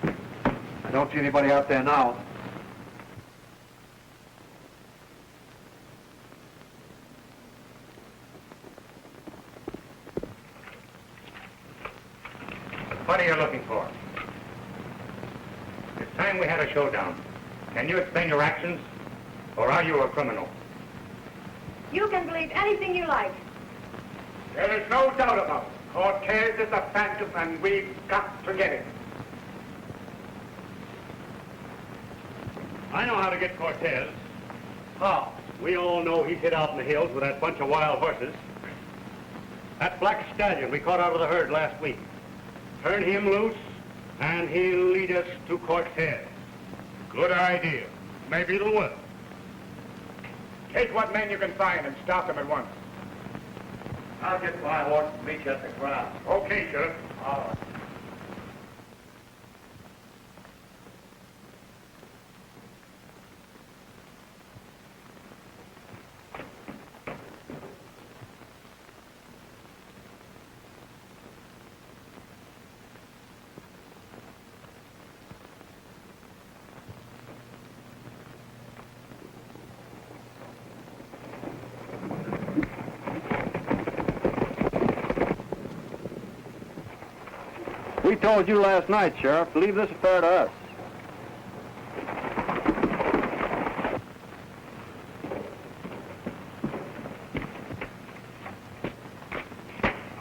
I don't see anybody out there now. What are you looking for? It's time we had a showdown. Can you explain your actions, or are you a criminal? You can believe anything you like. There is no doubt about it. Cortez is a phantom, and we've got to get him. I know how to get Cortez. How? We all know he's hid out in the hills with that bunch of wild horses. That black stallion we caught out of the herd last week. Turn him loose, and he'll lead us to Cortez. Good idea. Maybe it'll work. Take what men you can find and stop them at once. I'll get my horse and meet you at the ground. Okay, Sheriff. All right. We told you last night, Sheriff, to leave this affair to us.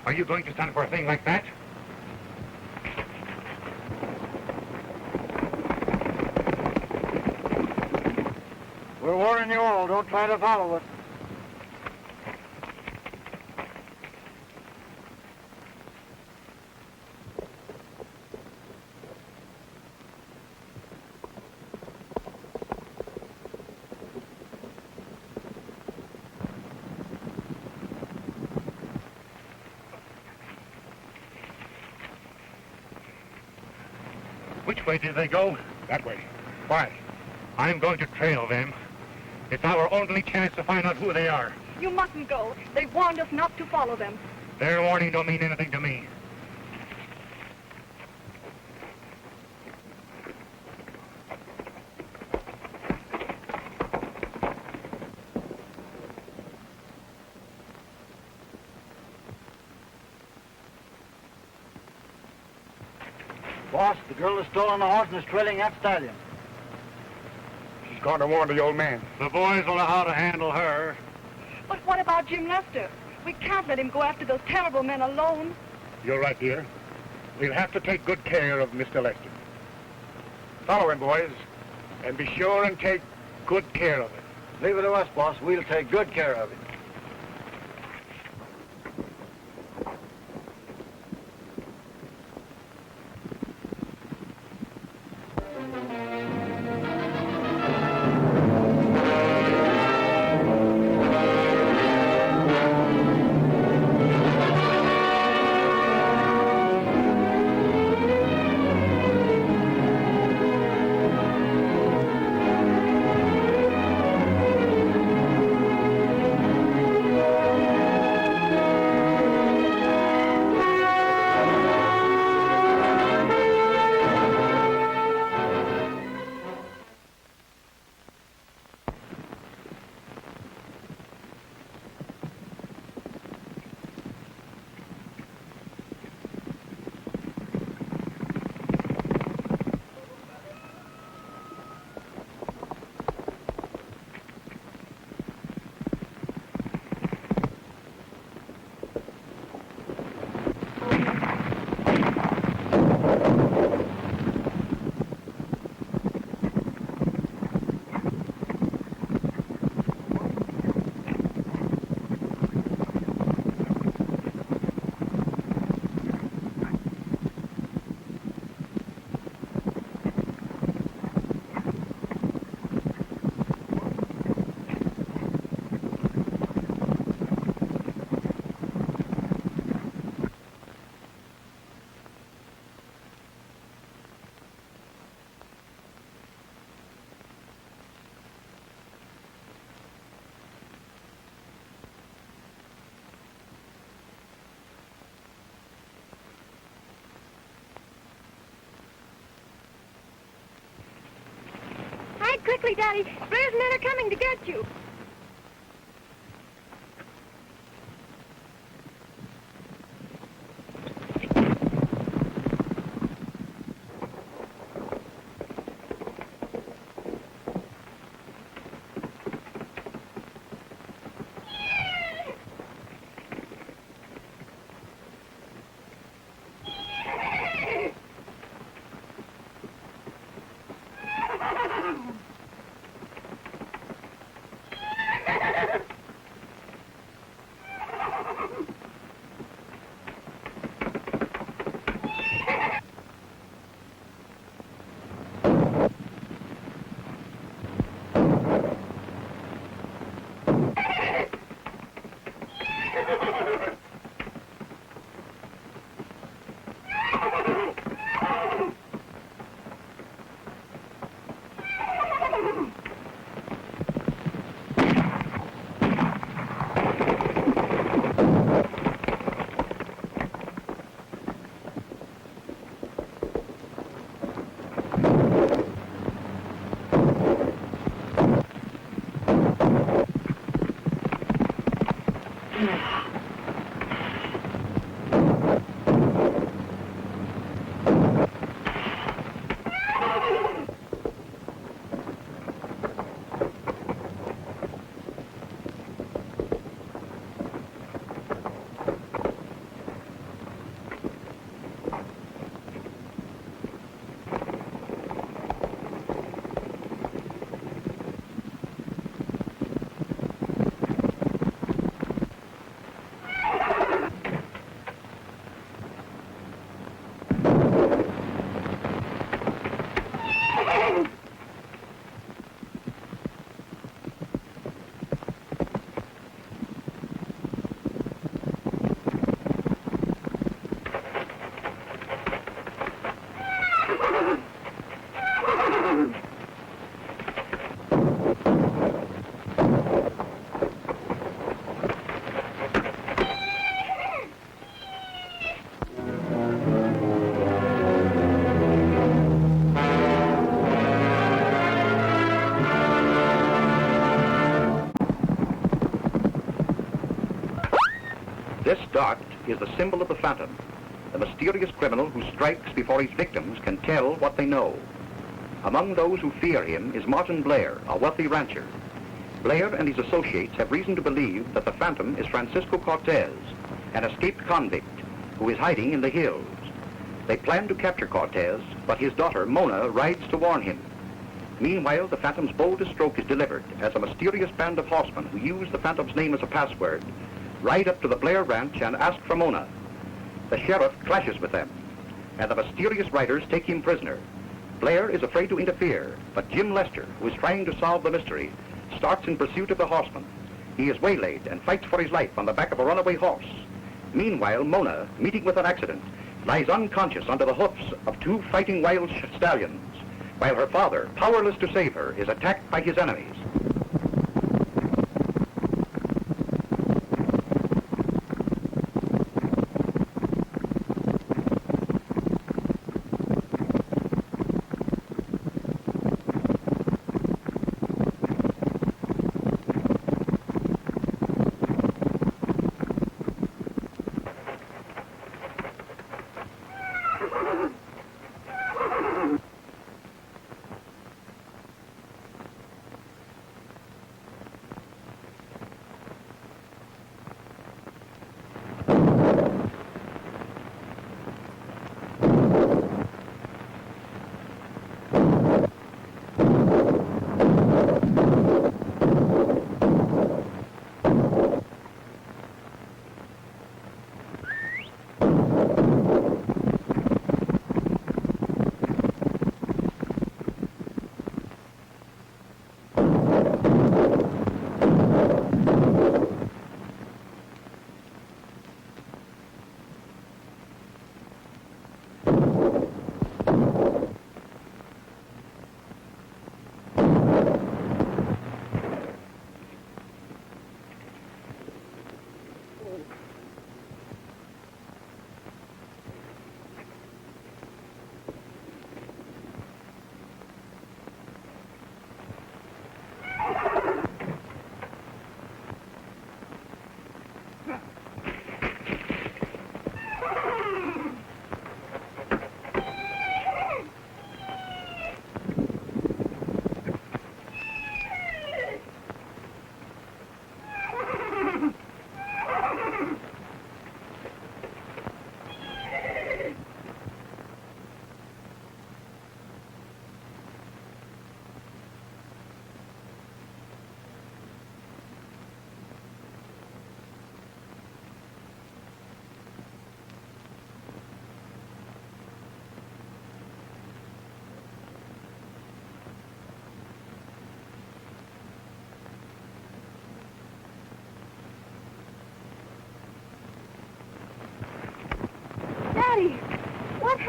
Are you going to stand for a thing like that? We're warning you all. Don't try to follow us. Which way did they go? That way. Why? I'm going to trail them. It's our only chance to find out who they are. You mustn't go. They warned us not to follow them. Their warning don't mean anything to me. Boss, the girl has stolen the horse and is trailing that stallion. She's going to warn the old man. The boys will know how to handle her. But what about Jim Lester? We can't let him go after those terrible men alone. You're right, dear. We'll have to take good care of Mr. Lester. Follow him, boys, and be sure and take good care of him. Leave it to us, boss. We'll take good care of him. Quickly, Daddy. Blair's men are coming to get you. This dot is the symbol of the Phantom. The mysterious criminal who strikes before his victims can tell what they know. Among those who fear him is Martin Blair, a wealthy rancher. Blair and his associates have reason to believe that the Phantom is Francisco Cortez, an escaped convict who is hiding in the hills. They plan to capture Cortez, but his daughter, Mona, rides to warn him. Meanwhile, the Phantom's boldest stroke is delivered as a mysterious band of horsemen who use the Phantom's name as a password ride up to the Blair ranch and ask for Mona. The sheriff clashes with them, and the mysterious riders take him prisoner. Blair is afraid to interfere, but Jim Lester, who is trying to solve the mystery, starts in pursuit of the horseman. He is waylaid and fights for his life on the back of a runaway horse. Meanwhile, Mona, meeting with an accident, lies unconscious under the hoofs of two fighting wild stallions, while her father, powerless to save her, is attacked by his enemies.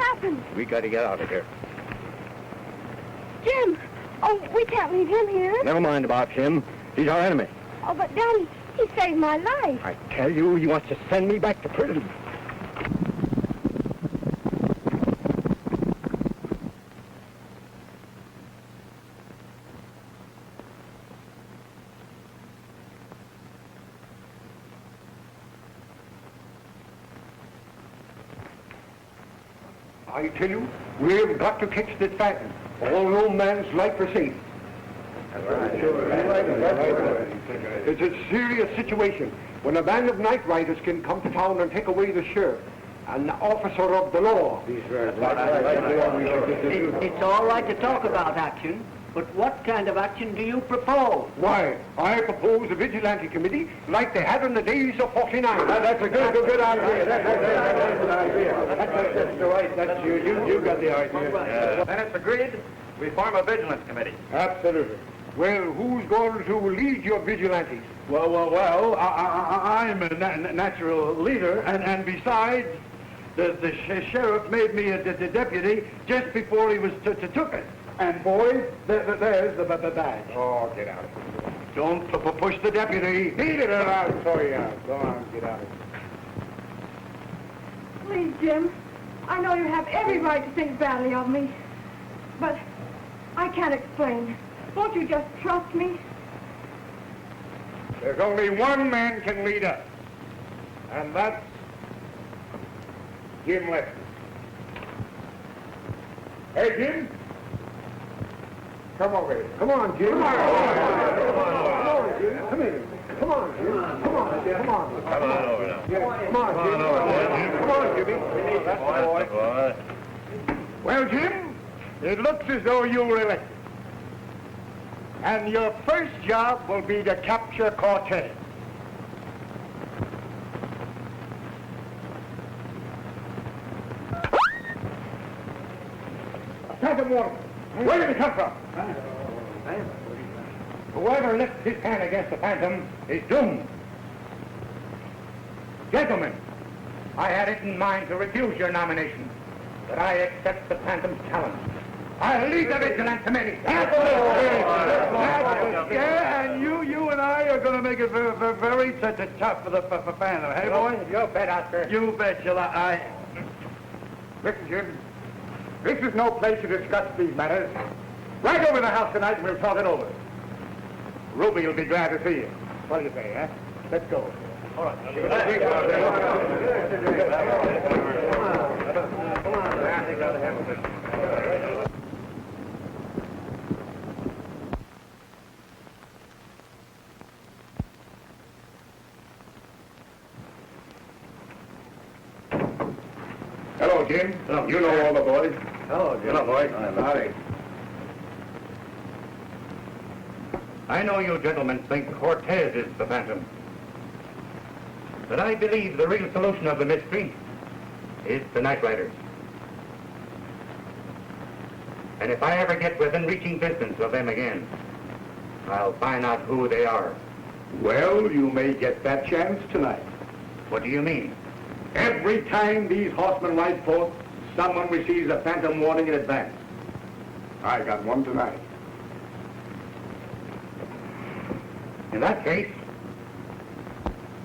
happened? We got to get out of here. Jim! Oh, we can't leave him here. Never mind about him. He's our enemy. Oh, but Daddy, he saved my life. I tell you, he wants to send me back to prison. I tell you, we've got to catch this phantom, or no man's life is safe. It's a serious situation when a band of night riders can come to town and take away the sheriff, an officer of the law. It's all right to talk about action, but what kind of action do you propose? Why, I propose a vigilante committee like they had in the days of '49. That's a good idea. That's right. That's you got the idea. Then it's agreed. We form a vigilance committee. Absolutely. Well, who's going to lead your vigilantes? Well, I'm a natural leader, and besides, the sheriff made me a deputy just before he was took it. And boys, there's the badge. Oh, get out of here. Don't push the deputy. Beat it out. Sorry, go on, get out of here. Please, Jim. I know you have every right to think badly of me, but I can't explain. Won't you just trust me? There's only one man can lead us, and that's Jim Lester. Hey, Jim. Come over here. Come on, Jim. Come on, Jim. Come here. Come on, Jim. Come on, Jim. Come on. Come on over now. Come on, Jim. Come on, Jimmy. That's the boy. Well, Jim, it looks as though you were elected. And your first job will be to capture Cortez. Phantom water. Where did it come from? Whoever lifts his hand against the Phantom is doomed. Gentlemen, I had it in mind to refuse your nomination, but I accept the Phantom's challenge. I'll lead the Vigilante Committee. Yeah, and you and I are going to make it very tough for the Phantom. Hey, boy? You bet, Oscar. You bet, shall I? Listen, Jim, this is no place to discuss these matters. Right over to the house tonight and we'll talk it over. Ruby will be glad to see you. What do you say, huh? Let's go. All right. Hello, Jim. Hello. You know all the boys. Hello, Jim. Hello, boys. Howdy. I know you gentlemen think Cortez is the Phantom, but I believe the real solution of the mystery is the Night Riders. And if I ever get within reaching distance of them again, I'll find out who they are. Well, you may get that chance tonight. What do you mean? Every time these horsemen ride forth, someone receives a phantom warning in advance. I got one tonight. In that case,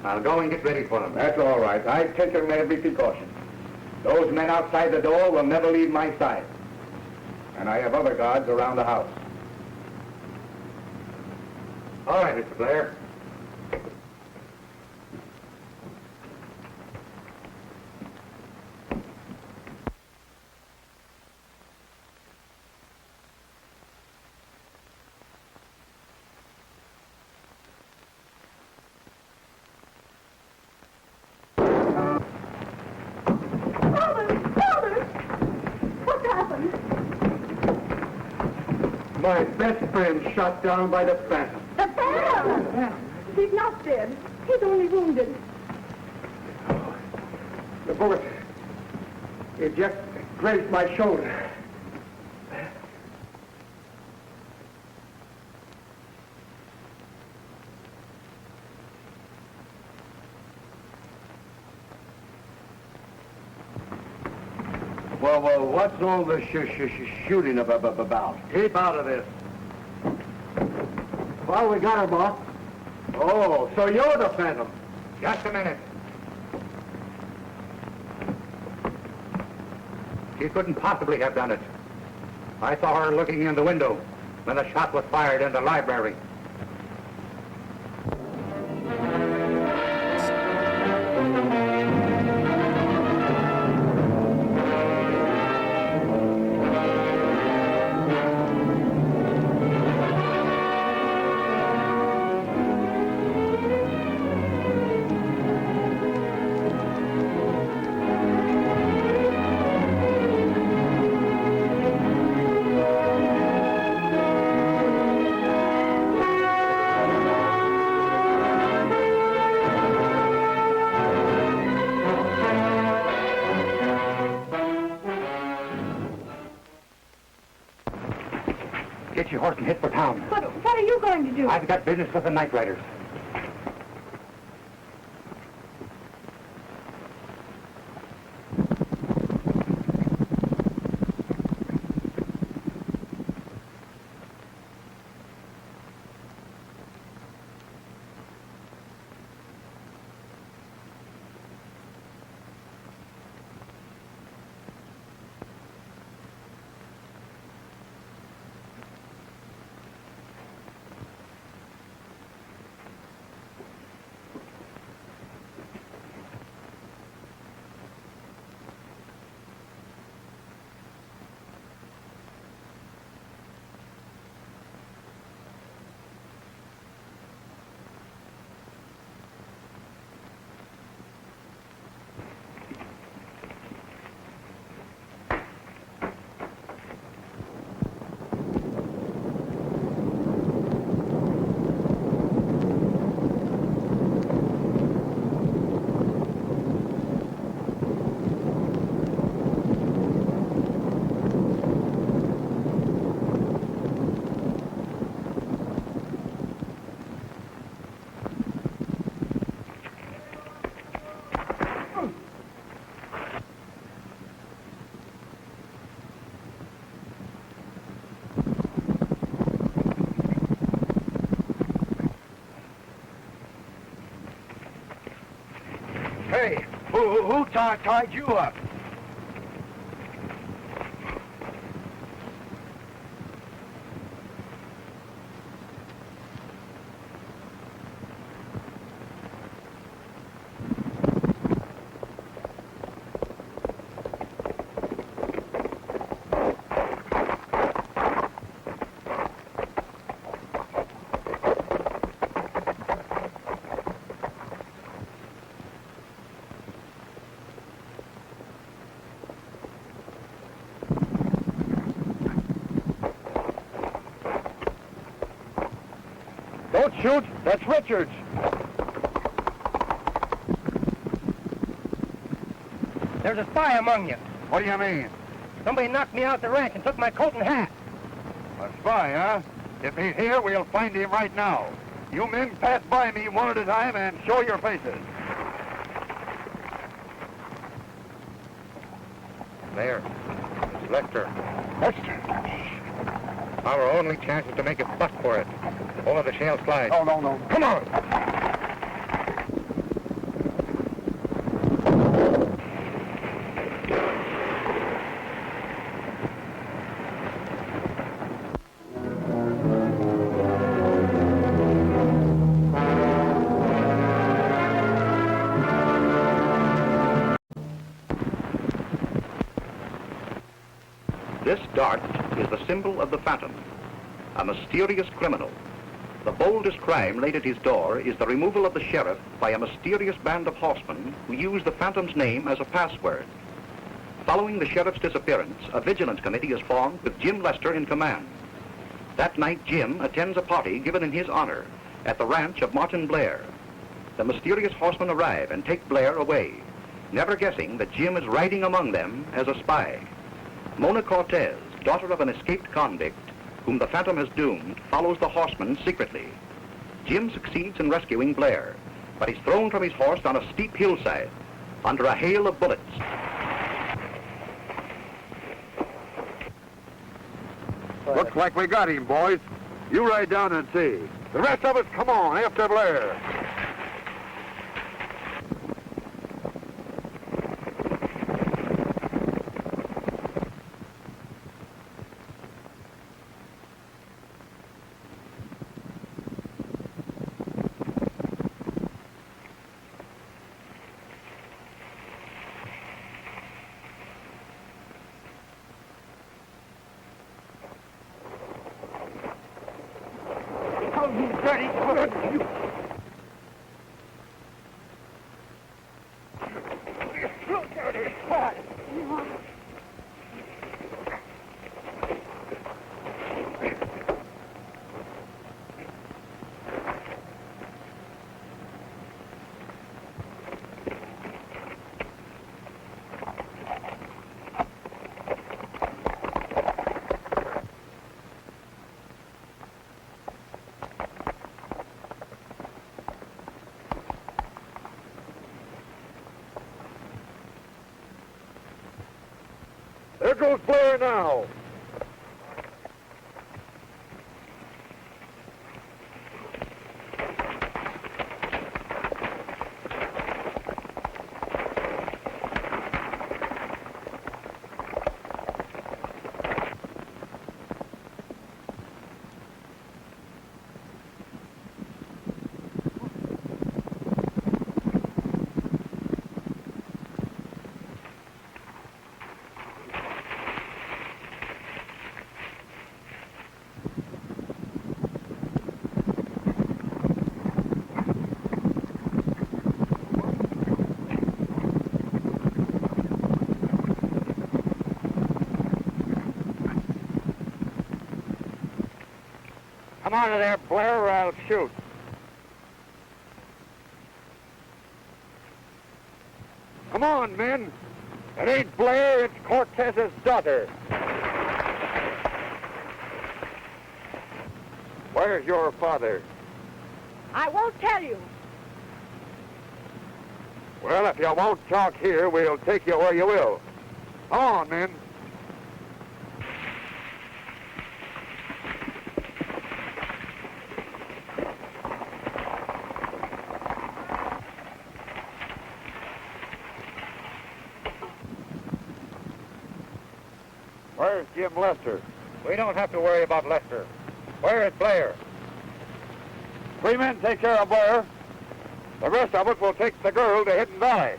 I'll go and get ready for them. That's all right. I've taken every precaution. Those men outside the door will never leave my side. And I have other guards around the house. All right, Mr. Blair. My best friend shot down by the Phantom. The Phantom! He's not dead. He's only wounded. The bullet, it just grazed my shoulder. Well, what's all the shooting about? Keep out of this. Well, we got her, boss. Oh, so you're the Phantom. Just a minute. She couldn't possibly have done it. I saw her looking in the window when the shot was fired in the library. Get your horse and hit for town. But what are you going to do? I've got business with the night riders. Hey, who tied you up? Don't shoot. That's Richards. There's a spy among you. What do you mean? Somebody knocked me out the ranch and took my coat and hat. A spy, huh? If he's here, we'll find him right now. You men pass by me one at a time and show your faces. There. It's Lester. Lester? Our only chance is to make a buck for it. Over the shale slide. Oh, no. Come on. This dart is the symbol of the Phantom, a mysterious criminal. The boldest crime laid at his door is the removal of the sheriff by a mysterious band of horsemen who use the Phantom's name as a password. Following the sheriff's disappearance, a vigilance committee is formed with Jim Lester in command. That night, Jim attends a party given in his honor at the ranch of Martin Blair. The mysterious horsemen arrive and take Blair away, never guessing that Jim is riding among them as a spy. Mona Cortez, daughter of an escaped convict, whom the Phantom has doomed, follows the horsemen secretly. Jim succeeds in rescuing Blair, but he's thrown from his horse on a steep hillside under a hail of bullets. Looks like we got him, boys. You ride down and see. The rest of us, come on, after Blair. There goes Blair now. Come on there, Blair, or I'll shoot. Come on, men. It ain't Blair, it's Cortez's daughter. Where's your father? I won't tell you. Well, if you won't talk here, we'll take you where you will. Come on, men. Where's Jim Lester? We don't have to worry about Lester. Where is Blair? 3 men take care of Blair. The rest of us will take the girl to Hidden Valley.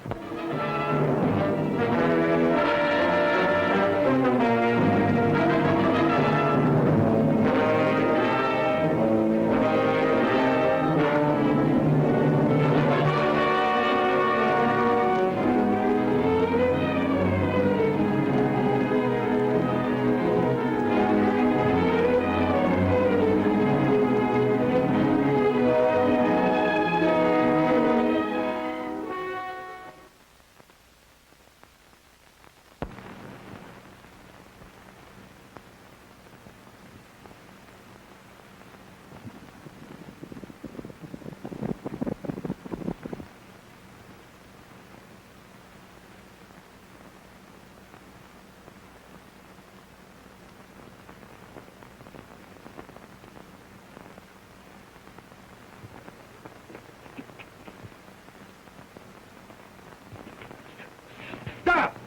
Stop!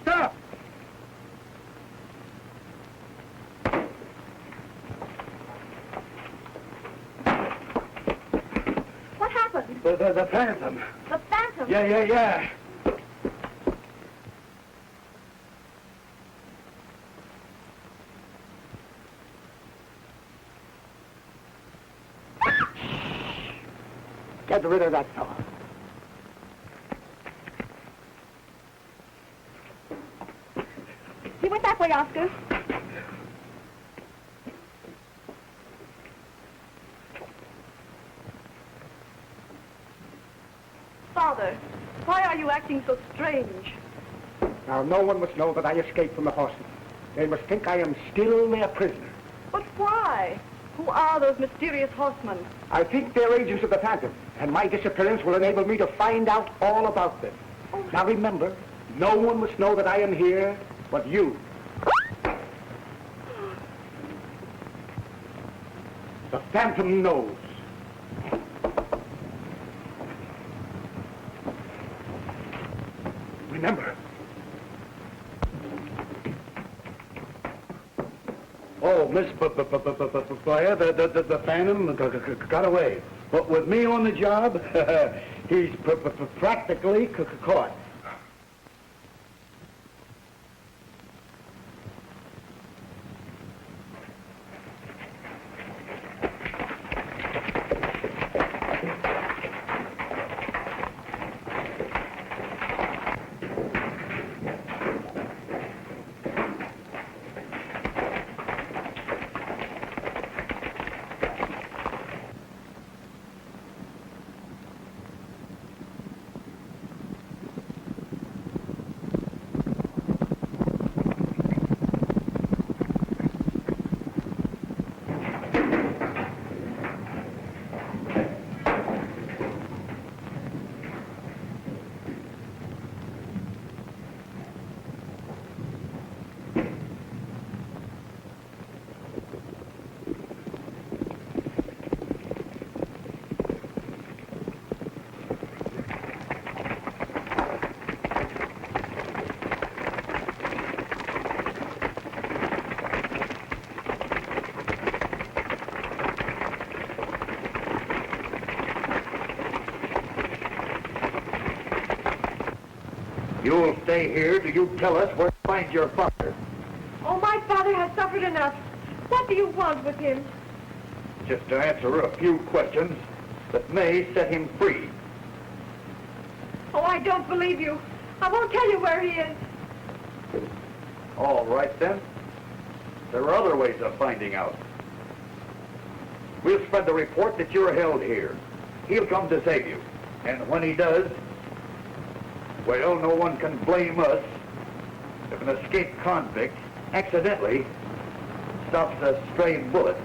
Stop! What happened? The Phantom. The Phantom? Yeah. Get rid of that fellow. He went that way, Oscar. Father, why are you acting so strange? Now, no one must know that I escaped from the horsemen. They must think I am still their prisoner. But why? Who are those mysterious horsemen? I think they're agents of the Phantom, and my disappearance will enable me to find out all about them. Oh. Now, remember, no one must know that I am here but you. The Phantom knows. Remember. Oh, Miss Blair, the Phantom got away. But with me on the job, he's practically caught. You'll stay here till you tell us where to find your father. Oh, my father has suffered enough. What do you want with him? Just to answer a few questions that may set him free. Oh, I don't believe you. I won't tell you where he is. All right, then. There are other ways of finding out. We'll spread the report that you're held here. He'll come to save you. And when he does, well, no one can blame us if an escaped convict accidentally stops a stray bullet.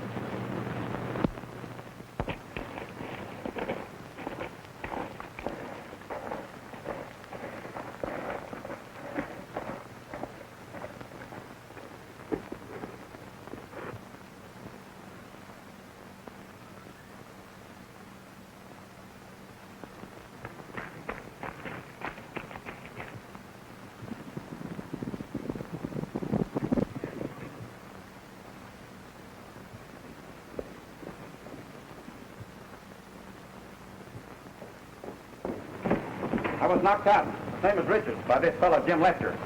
I was knocked out, the same as Richards, by this fellow, Jim Lester.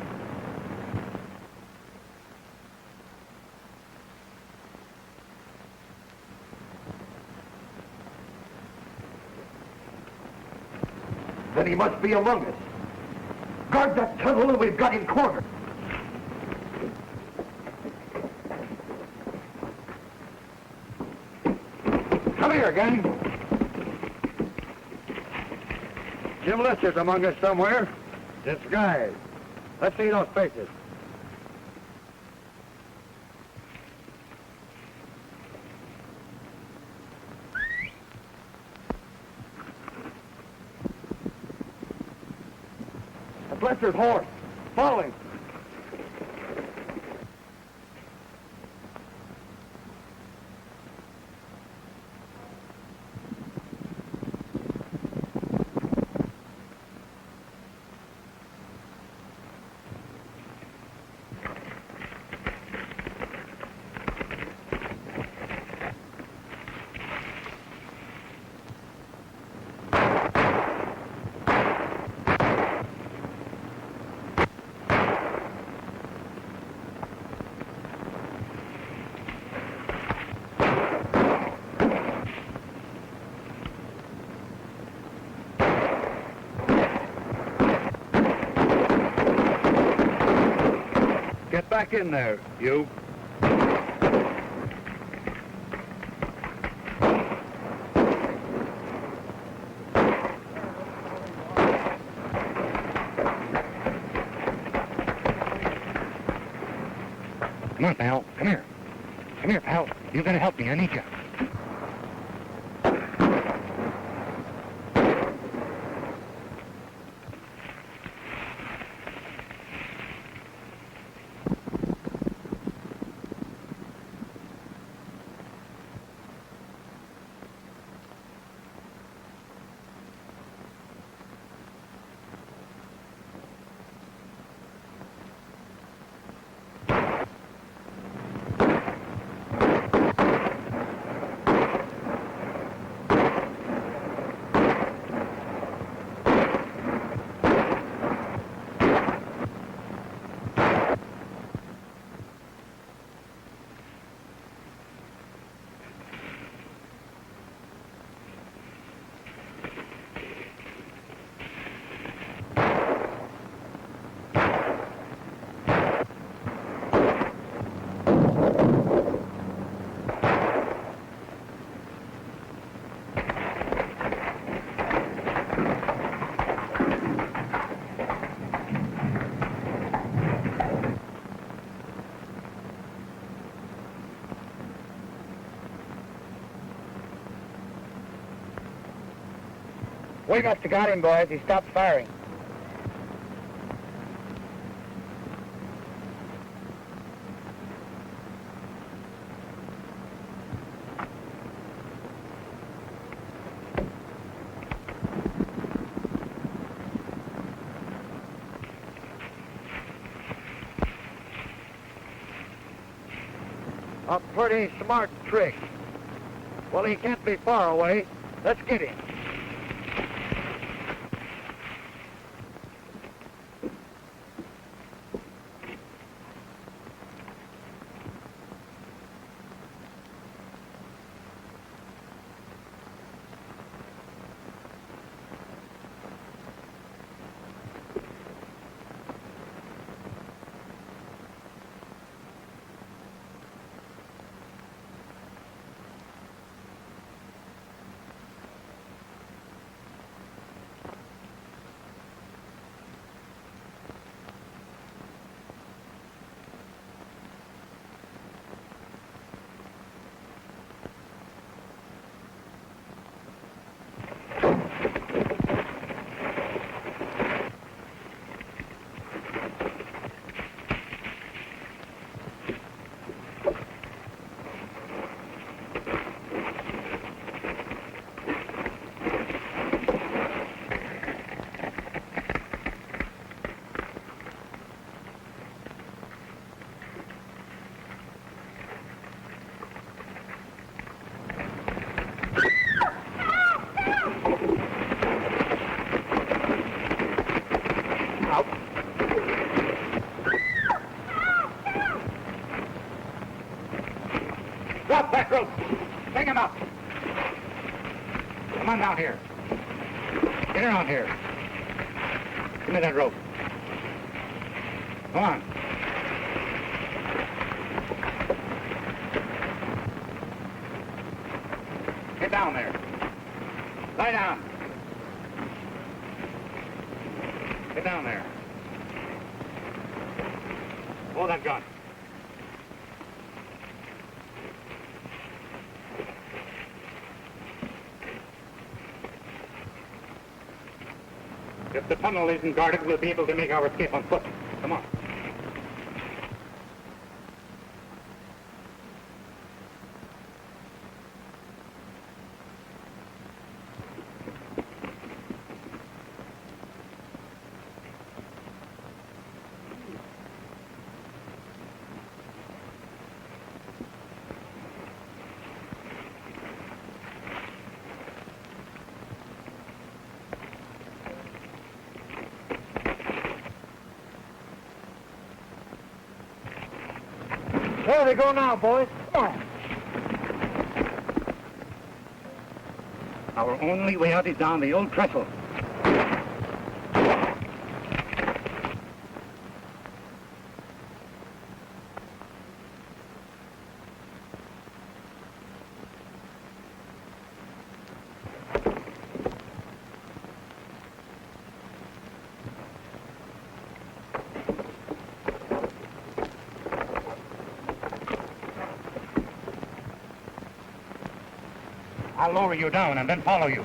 Then he must be among us. Guard that tunnel and we've got him cornered. Come here, gang. Jim Lester's among us somewhere. Disguised. Let's see those faces. That's Lester's horse. Follow him. Get back in there, you. Come on, pal. Come here. Come here, pal. You gotta help me. I need you. We must have got him, boys. He stopped firing. A pretty smart trick. Well, he can't be far away. Let's get him. Drop that rope. Bring him up. Come on down here. Get around here. Give me that rope. Come on. Get down there. Lie down. Get down there. Hold that gun. If the tunnel isn't guarded, we'll be able to make our escape on foot. Come on. There they go now, boys. Come on. Our only way out is down the old trestle. I'll lower you down and then follow you.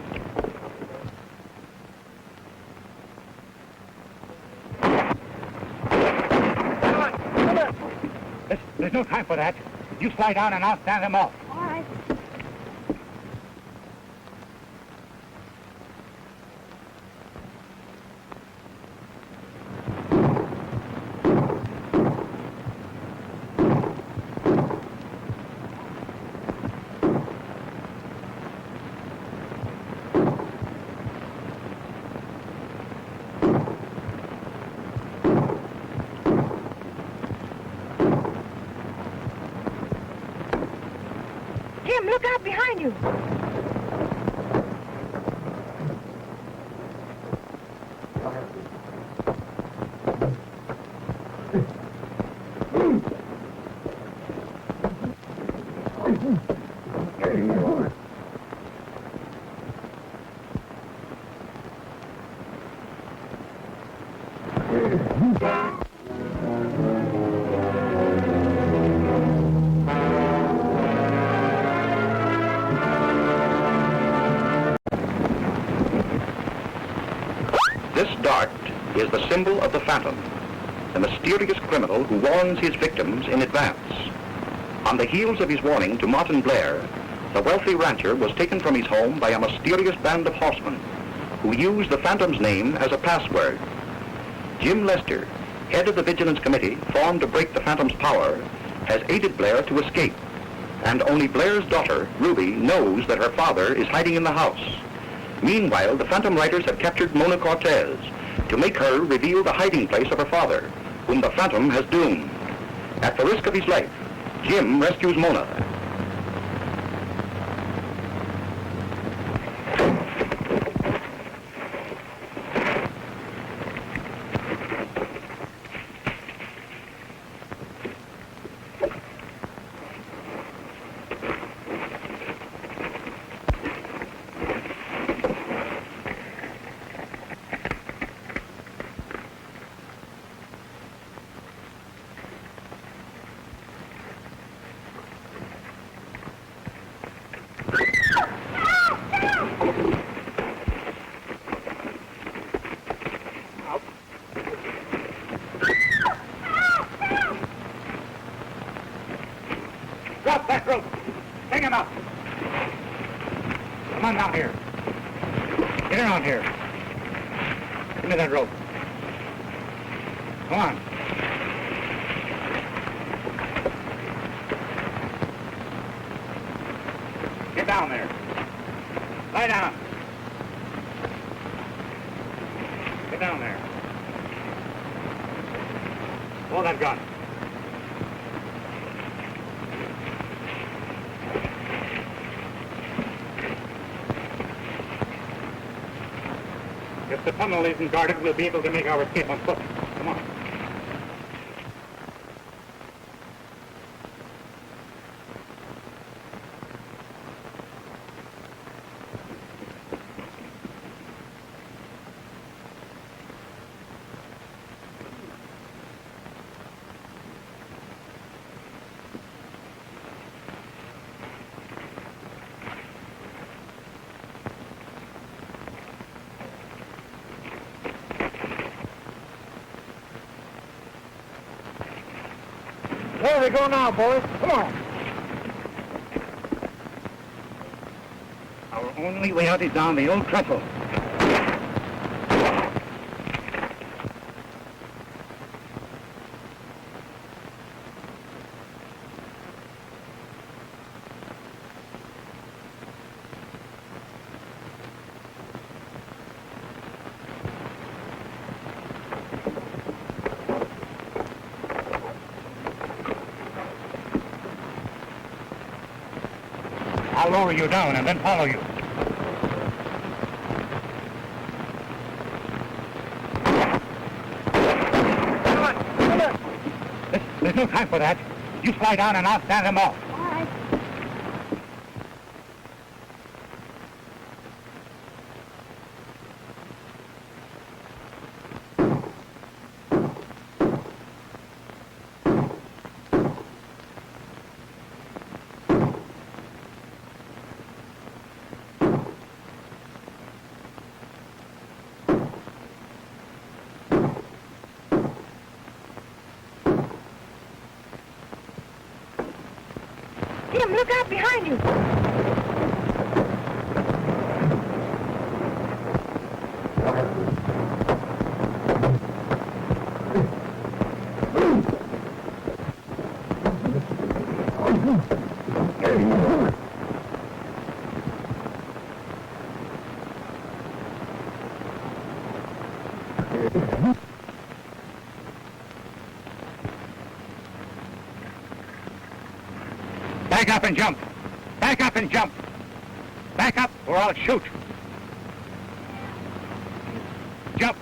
Come on. There's no time for that. You slide down and I'll stand them off. All right. Jim, look out behind you. This dart is the symbol of the Phantom, the mysterious criminal who warns his victims in advance. On the heels of his warning to Martin Blair, the wealthy rancher was taken from his home by a mysterious band of horsemen who used the Phantom's name as a password. Jim Lester, head of the Vigilance Committee formed to break the Phantom's power, has aided Blair to escape, and only Blair's daughter, Ruby, knows that her father is hiding in the house. Meanwhile, the Phantom Riders have captured Mona Cortez to make her reveal the hiding place of her father, whom the Phantom has doomed. At the risk of his life, Jim rescues Mona. Drop that rope. Hang him up. Come on down here. Get around here. Give me that rope. Come on. Get down there. Lie down. Get down there. Pull that gun. If the tunnel isn't guarded, we'll be able to make our escape on foot. Come on. There we go now, boys. Come on. Our only way out is down the old trestle. I'll lower you down and then follow you. Come on, come on. There's no time for that. You slide down and I'll stand him off. All right. Jim, look out behind you. Back up and jump. Back up and jump. Back up or I'll shoot. Jump.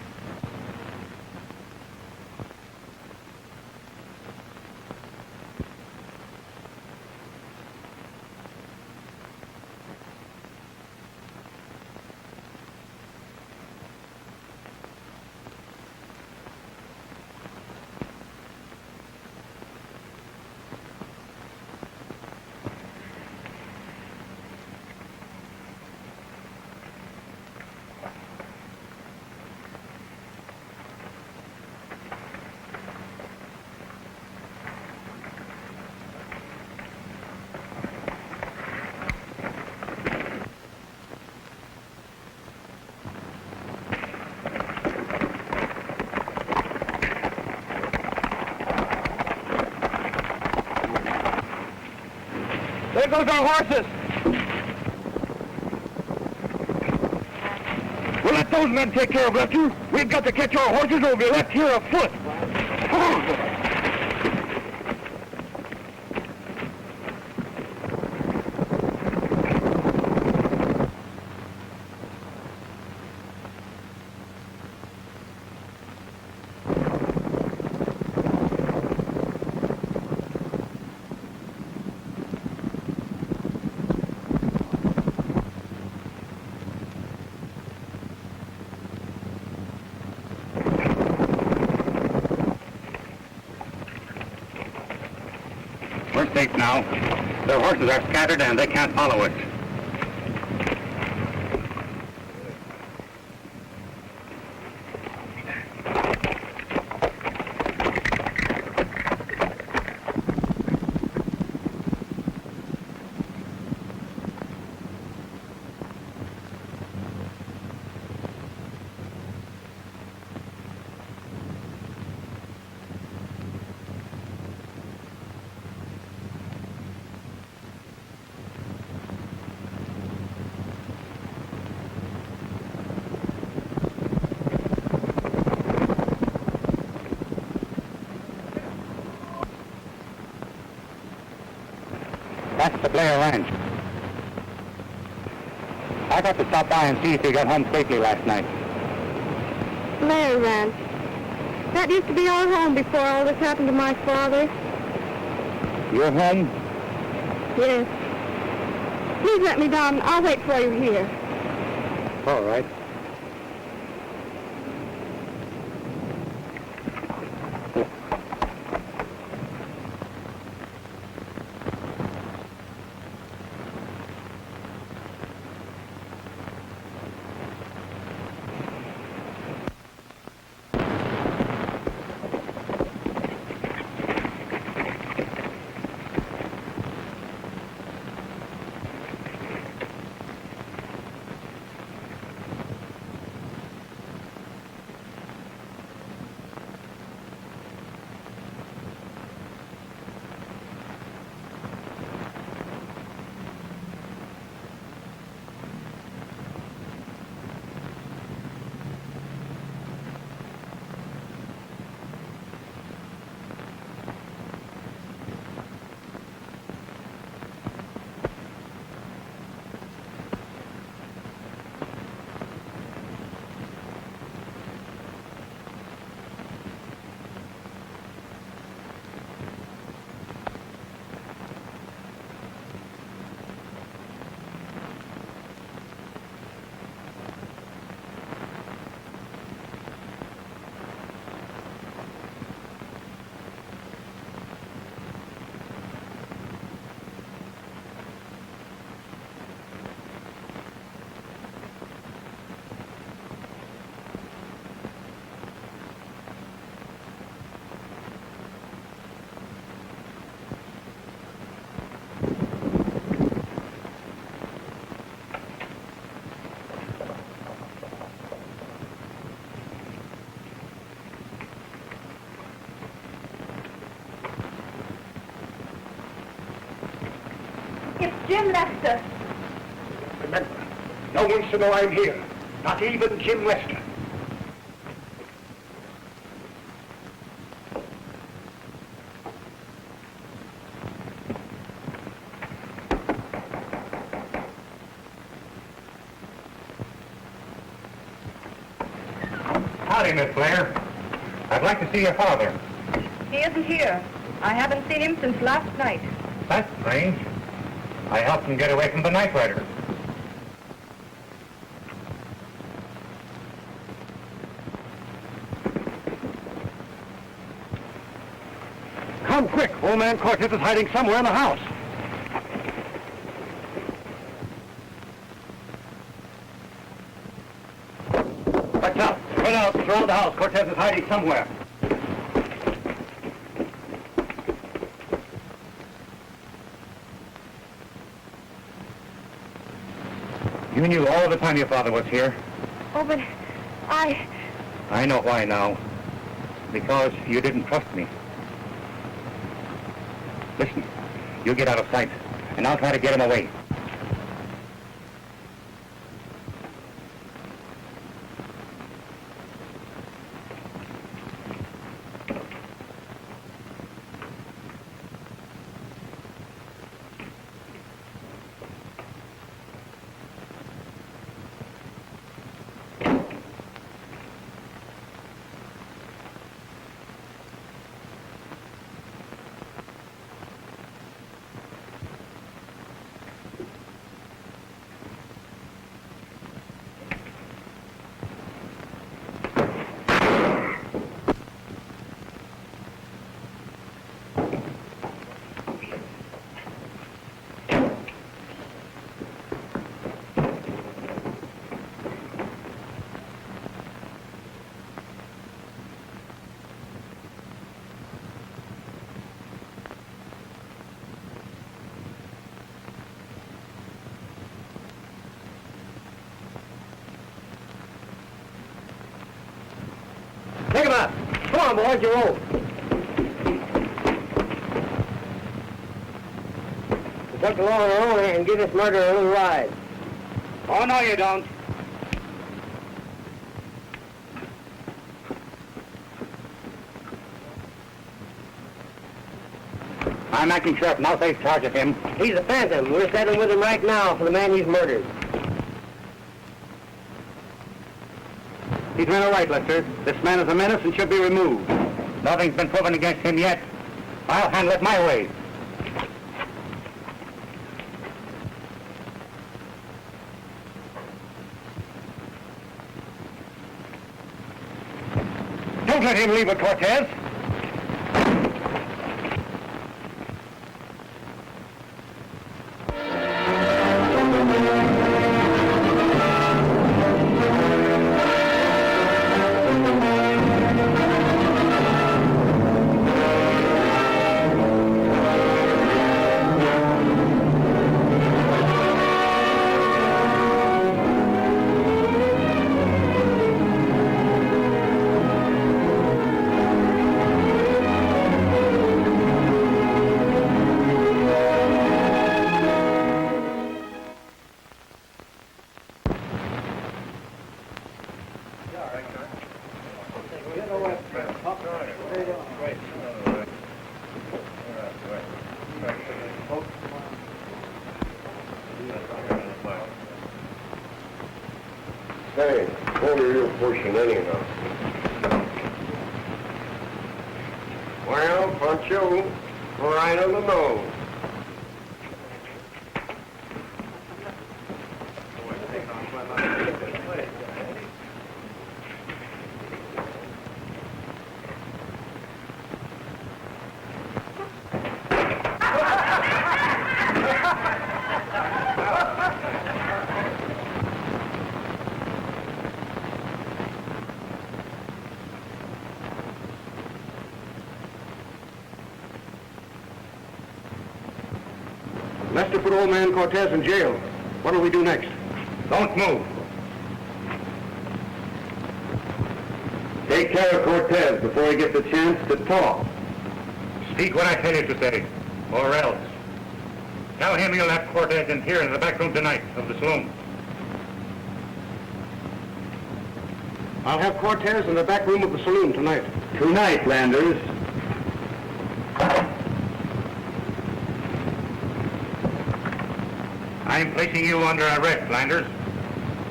goes our horses! We'll let those men take care of Lester. We've got to catch our horses or we'll be left here afoot. We're safe now. Their horses are scattered and they can't follow us. That's the Blair Ranch. I got to stop by and see if you got home safely last night. Blair Ranch. That used to be our home before all this happened to my father. Your home? Yes. Please let me down. I'll wait for you here. All right. It's Jim Lester. Remember, no one should know I'm here. Not even Jim Lester. Howdy, Miss Blair. I'd like to see your father. He isn't here. I haven't seen him since last night. That's strange. I helped him get away from the night riders. Come quick. Old man Cortez is hiding somewhere in the house. Watch out. Spread out. Surround the house. Cortez is hiding somewhere. You knew all the time your father was here. Oh, but I know why now. Because you didn't trust me. Listen, you get out of sight. and I'll try to get him away. Pick him up. Come on, boys, you roll. We took the law in our own hand and give this murderer a little ride. Oh, no, you don't. I'm acting sheriff, and I'll take charge of him. He's a phantom. We're settling with him right now for the man he's murdered. He's been all right, Lester. This man is a menace and should be removed. Nothing's been proven against him yet. I'll handle it my way. Don't let him leave it, Cortez. Say, what are you pushing anyhow? Well, punch you right on the nose. Lester put old man Cortez in jail. What'll we do next? Don't move. Take care of Cortez before he gets a chance to talk. Speak what I tell you to say, or else. Tell him you'll have Cortez in here in the back room tonight of the saloon. I'll have Cortez in the back room of the saloon tonight. Tonight, Landers. I'm placing you under arrest, Landers.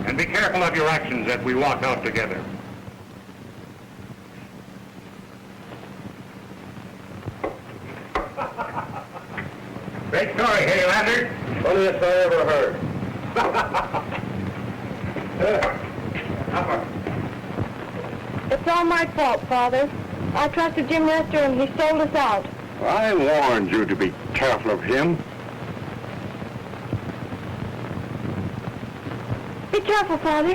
And be careful of your actions as we walk out together. Great story, hey, Landers? Funniest I ever heard. It's all my fault, Father. I trusted Jim Lester and he sold us out. I warned you to be careful of him. Be careful, Father.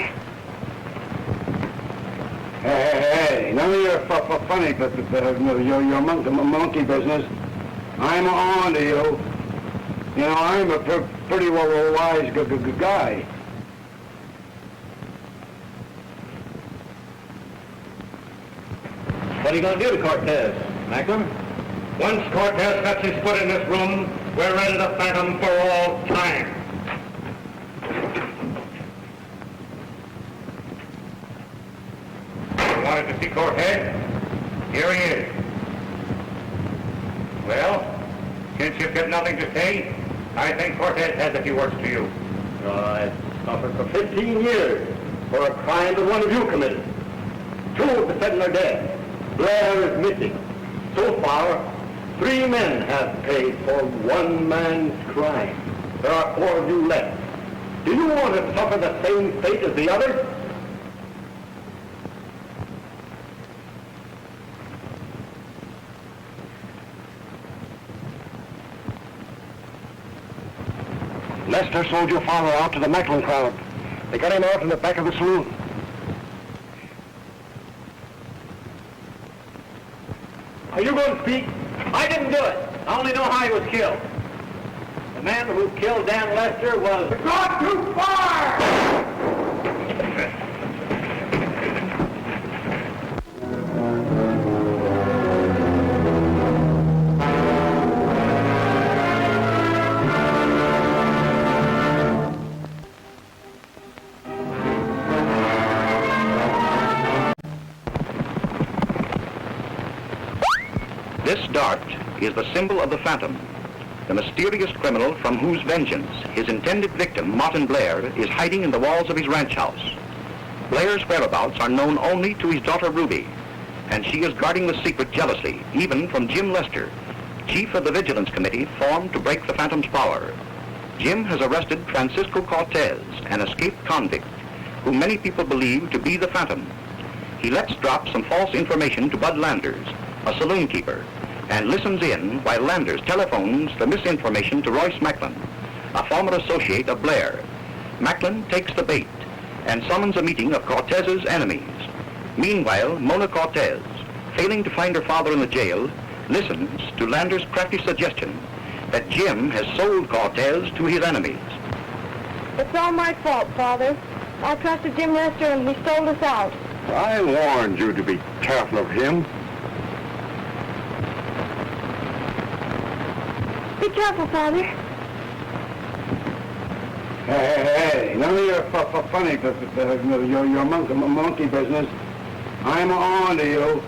Hey, none of your funny, your monkey business. I'm on to you. You know, I'm a pretty wise guy. What are you going to do to Cortez, Macklin? Once Cortez sets his foot in this room, We're rid of the Phantom for all time. You wanted to see Cortez? Here he is. Well, since you've got nothing to say, I think Cortez has a few words to you. I suffered for 15 years for a crime that one of you committed. 2 of the 7 are dead. Blair is missing. So far, 3 men have paid for one man's crime. There are 4 of you left. Do you want to suffer the same fate as the others? Lester sold your father out to the Macklin crowd. They got him out in the back of the saloon. Are you going to speak? I didn't do it. I only know how he was killed. The man who killed Dan Lester was... Gone too far! This dart is the symbol of the Phantom, the mysterious criminal from whose vengeance his intended victim, Martin Blair, is hiding in the walls of his ranch house. Blair's whereabouts are known only to his daughter Ruby, and she is guarding the secret jealously, even from Jim Lester, chief of the Vigilance Committee formed to break the Phantom's power. Jim has arrested Francisco Cortez, an escaped convict, whom many people believe to be the Phantom. He lets drop some false information to Bud Landers, a saloon keeper, and listens in while Landers telephones the misinformation to Royce Macklin, a former associate of Blair. Macklin takes the bait and summons a meeting of Cortez's enemies. Meanwhile, Mona Cortez, failing to find her father in the jail, listens to Landers' crafty suggestion that Jim has sold Cortez to his enemies. It's all my fault, Father. I trusted Jim Lester and he sold us out. I warned you to be careful of him. Be careful, Father. Hey, none of your funny, your monkey business. I'm on to you.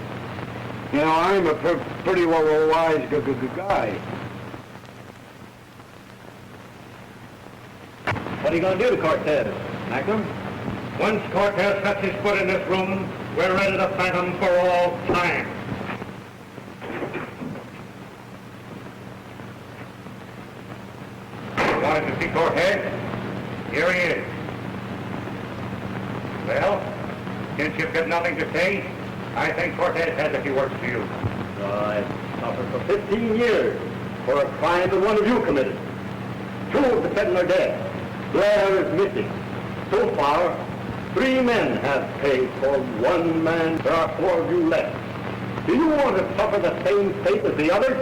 You know, I'm a pretty wise guy. What are you going to do to Cortez, Macklin? Once Cortez sets his foot in this room, we're rid of the Phantom for all time. You wanted to see Cortez? Here he is. Well, since you've got nothing to say, I think Cortez has a few words to you. I suffered for 15 years for a crime that one of you committed. 2 of the 7 are dead. Blair is missing. So far, 3 men have paid for one man. There are 4 of you left. Do you want to suffer the same fate as the others?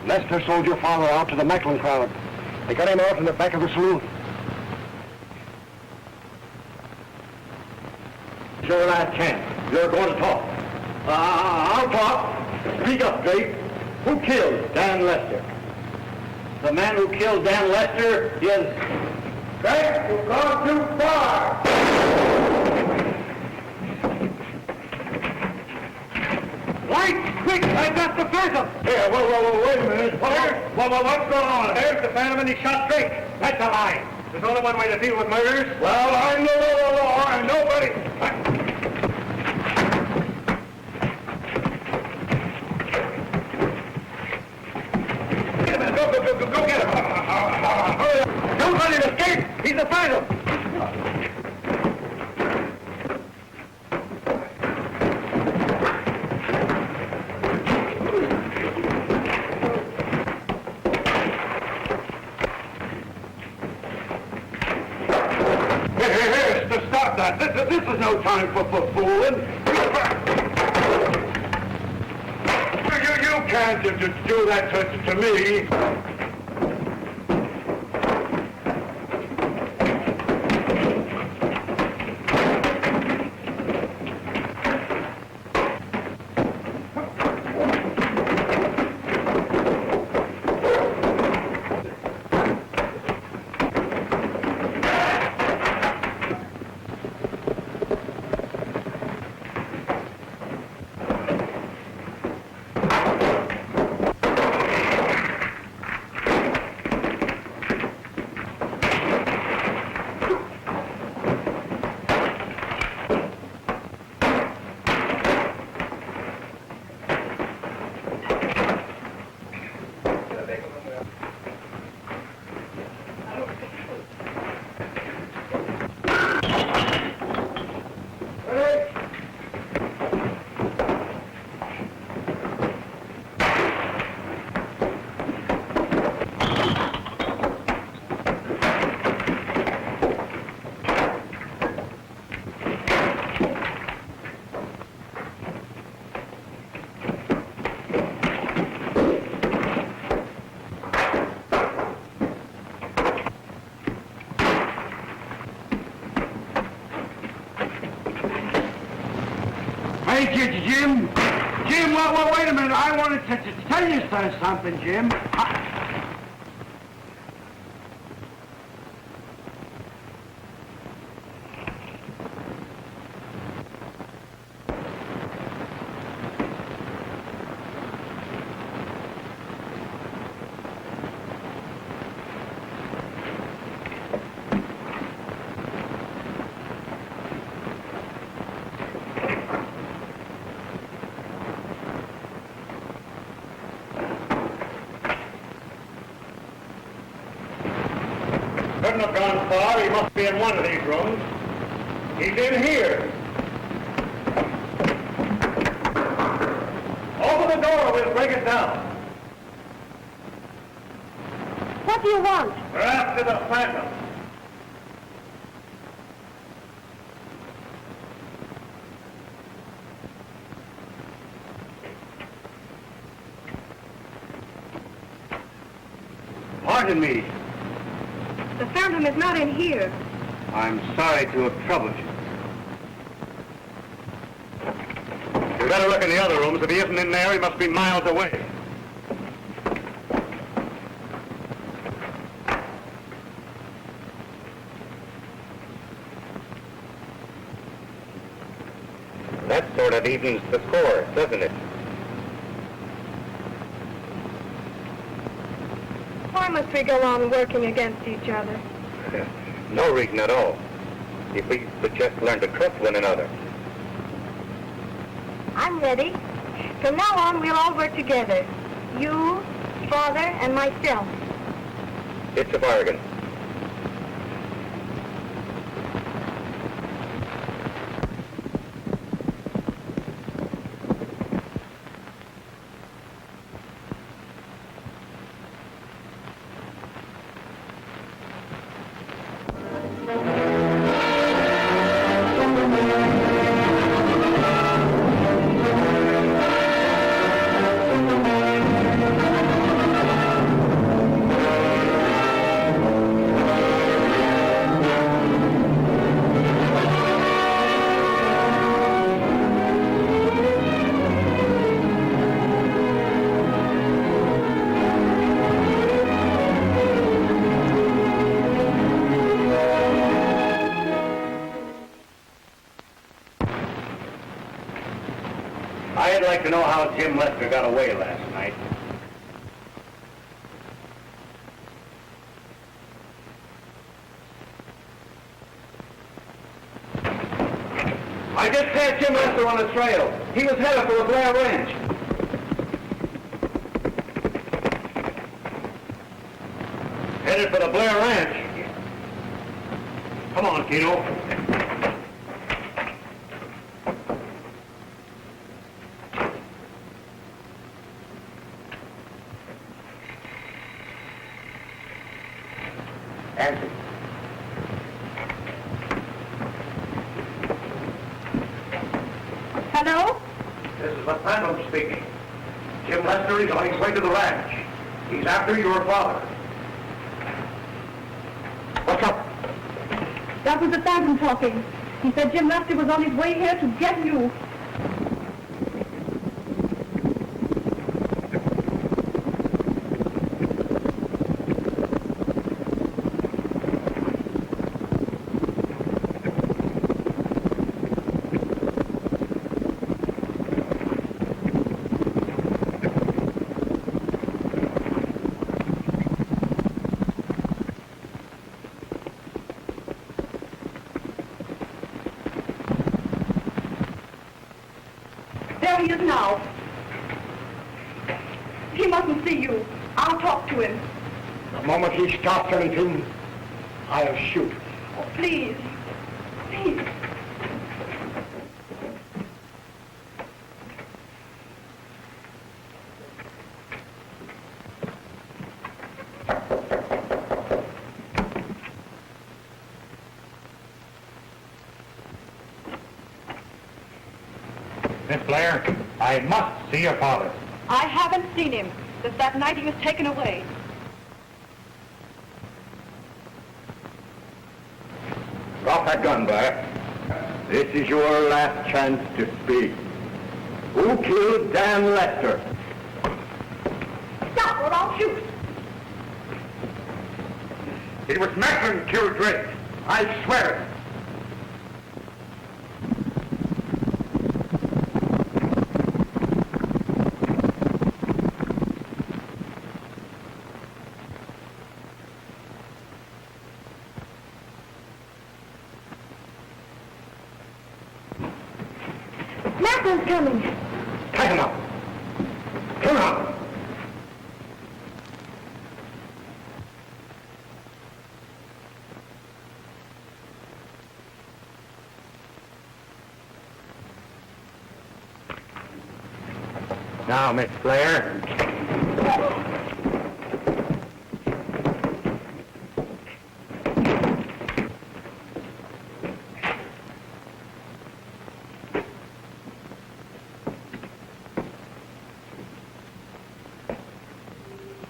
Lester sold your father out to the Macklin crowd. They got him out in the back of the saloon. It's your last chance. You're going to talk. I'll talk. Speak up, Drake. Who killed Dan Lester? The man who killed Dan Lester is... Drake, you've gone too far! Light! Quick! I've got the Phantom! Here, wait a minute. What's going on? There's the Phantom and he shot Drake. That's a lie. There's only one way to deal with murders. Well, I know the law, and nobody... Go get him. Hurry up. Don't let him escape. He's the Phantom. Here, stop that. This is no time for fooling. You can't do that to me. Thank you, Jim. Jim, wait a minute. I wanted to tell you something, Jim. Couldn't have gone far. He must be in one of these rooms. He's in here. Open the door, we'll break it down. What do you want? We're after the Phantom. Pardon me. The Phantom is not in here. I'm sorry to have troubled you. You better look in the other rooms. If he isn't in there, he must be miles away. That sort of evens the score, doesn't it? Why must we go on working against each other? No reason at all. If we could just learn to trust one another. I'm ready. From now on, we'll all work together. You, Father, and myself. It's a bargain. I'd like to know how Jim Lester got away last night. I just had Jim Lester on the trail. He was headed for the Blair Ranch. Headed for the Blair Ranch. Come on, Keno. Answer. Hello? This is the Phantom speaking. Jim Lester is on his way to the ranch. He's after your father. What's up? That was the Phantom talking. He said Jim Lester was on his way here to get you. There he is now. He mustn't see you. I'll talk to him. The moment he stops anything, I'll shoot. Oh, please. Please. Miss Blair, I must see your father. I haven't seen him since that night he was taken away. Drop that gun, Blair. This is your last chance to speak. Who killed Dan Lester? Stop or I'll shoot. It was Macklin killed Drake. I swear it. Macklin's coming. Tie him up. Come on. Now, Miss Blair.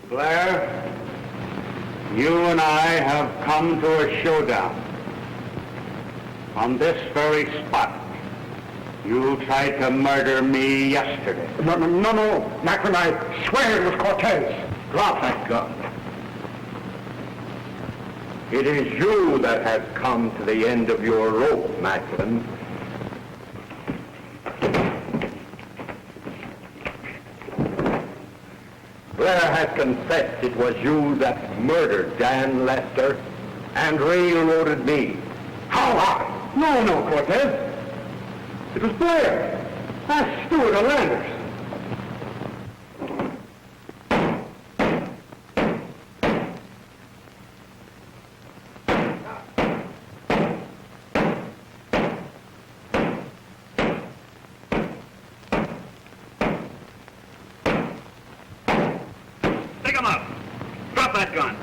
Blair, you and I have come to a showdown. On this very spot, you tried to murder me yesterday. No. Macklin, I swear it was Cortez. Drop that gun. It is you that has come to the end of your rope, Macklin. Blair has confessed it was you that murdered Dan Lester and railroaded me. How? No, Cortez. It was Blair. Ask Stewart or Landers. Take him up. Drop that gun.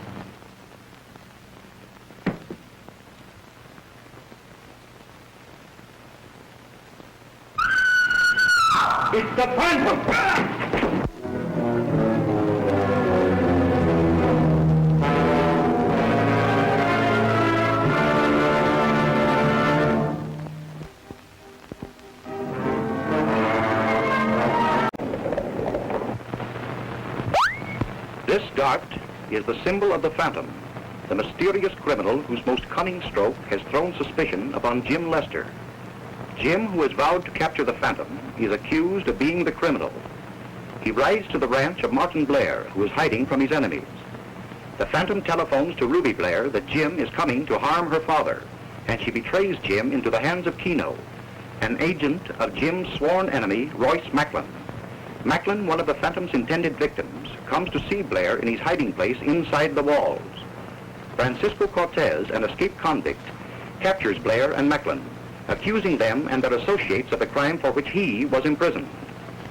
It's the Phantom! This dart is the symbol of the Phantom, the mysterious criminal whose most cunning stroke has thrown suspicion upon Jim Lester. Jim, who has vowed to capture the Phantom, is accused of being the criminal. He rides to the ranch of Martin Blair, who is hiding from his enemies. The Phantom telephones to Ruby Blair that Jim is coming to harm her father, and she betrays Jim into the hands of Keno, an agent of Jim's sworn enemy, Royce Macklin. Macklin, one of the Phantom's intended victims, comes to see Blair in his hiding place inside the walls. Francisco Cortez, an escaped convict, captures Blair and Macklin, accusing them and their associates of the crime for which he was imprisoned.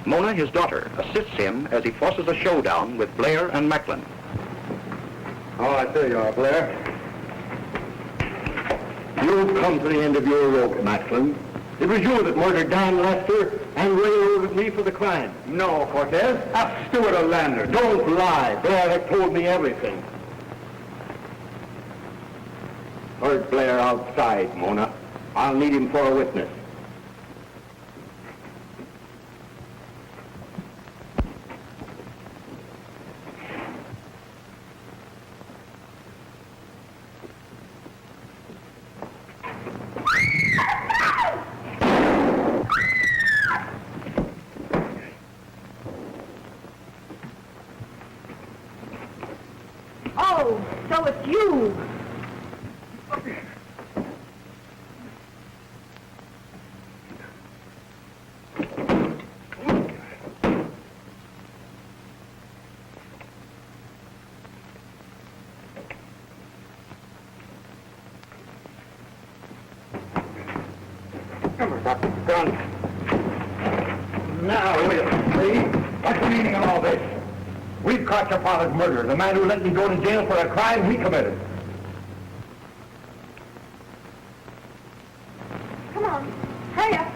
Mona, his daughter, assists him as he forces a showdown with Blair and Macklin. Oh, I tell you are, Blair. You've come to the end of your rope, Macklin. It was you that murdered Dan Lester and railroaded me for the crime. No, Cortez. Ask Stewart or Lander. Don't lie. Blair had told me everything. Heard Blair outside, Mona. I'll need him for a witness. Oh, so it's you. Drop the gun. Now, see? What's the meaning of all this? We've caught your father's murderer, the man who let me go to jail for a crime he committed. Come on, hurry up.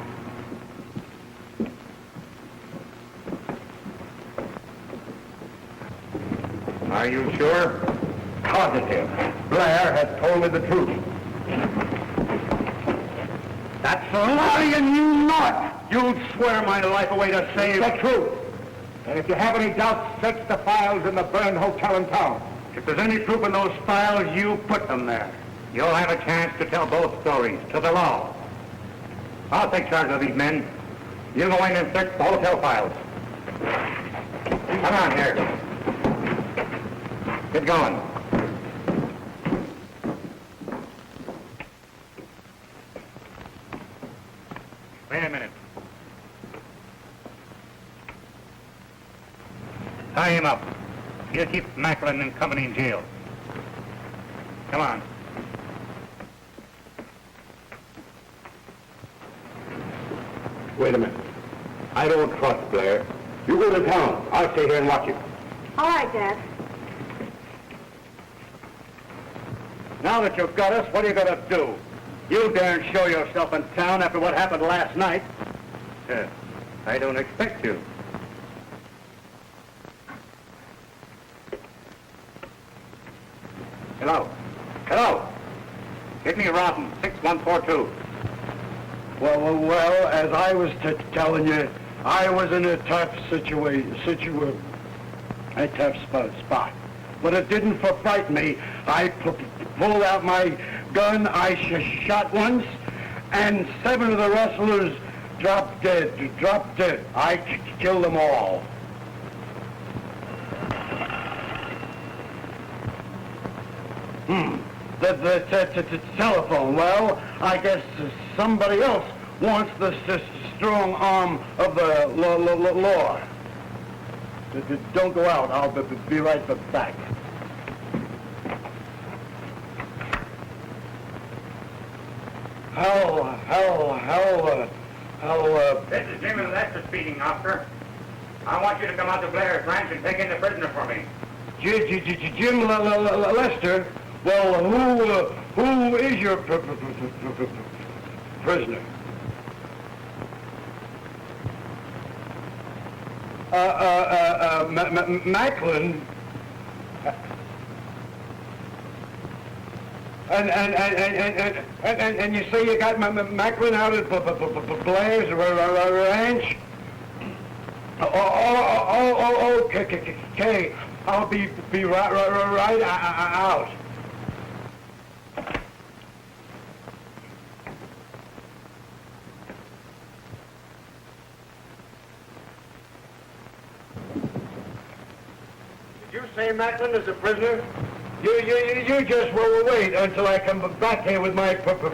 Are you sure? Positive. Blair has told me the truth. That's a lie, and you know it. You'd swear my life away to save... The truth. And if you have any doubts, search the files in the burned hotel in town. If there's any proof in those files, you put them there. You'll have a chance to tell both stories to the law. I'll take charge of these men. You go in and search the hotel files. Come on here. Get going. Wait a minute. Tie him up. He'll keep Macklin and company in jail. Come on. Wait a minute. I don't trust Blair. You go to town. I'll stay here and watch you. All right, Dad. Now that you've got us, what are you going to do? You daren't show yourself in town after what happened last night. I don't expect you. Hello. Hello. Give me Robin, 6142. Well, as I was telling you, I was in a tough a tough spot. But it didn't frighten me. I pulled out my gun, I shot once, and 7 of the rustlers dropped dead. I killed them all. The telephone. Well, I guess somebody else wants the strong arm of the law. Don't go out. I'll be right back. This is Jim Lester speaking, officer. I want you to come out to Blair's ranch and take in the prisoner for me. Jim Lester? Well, who is your prisoner? Macklin. And you say you got Macklin out at Blair's ranch? Oh, okay. I'll be right out. Did you say Macklin is a prisoner? You just wait until I come back here with my prisoner.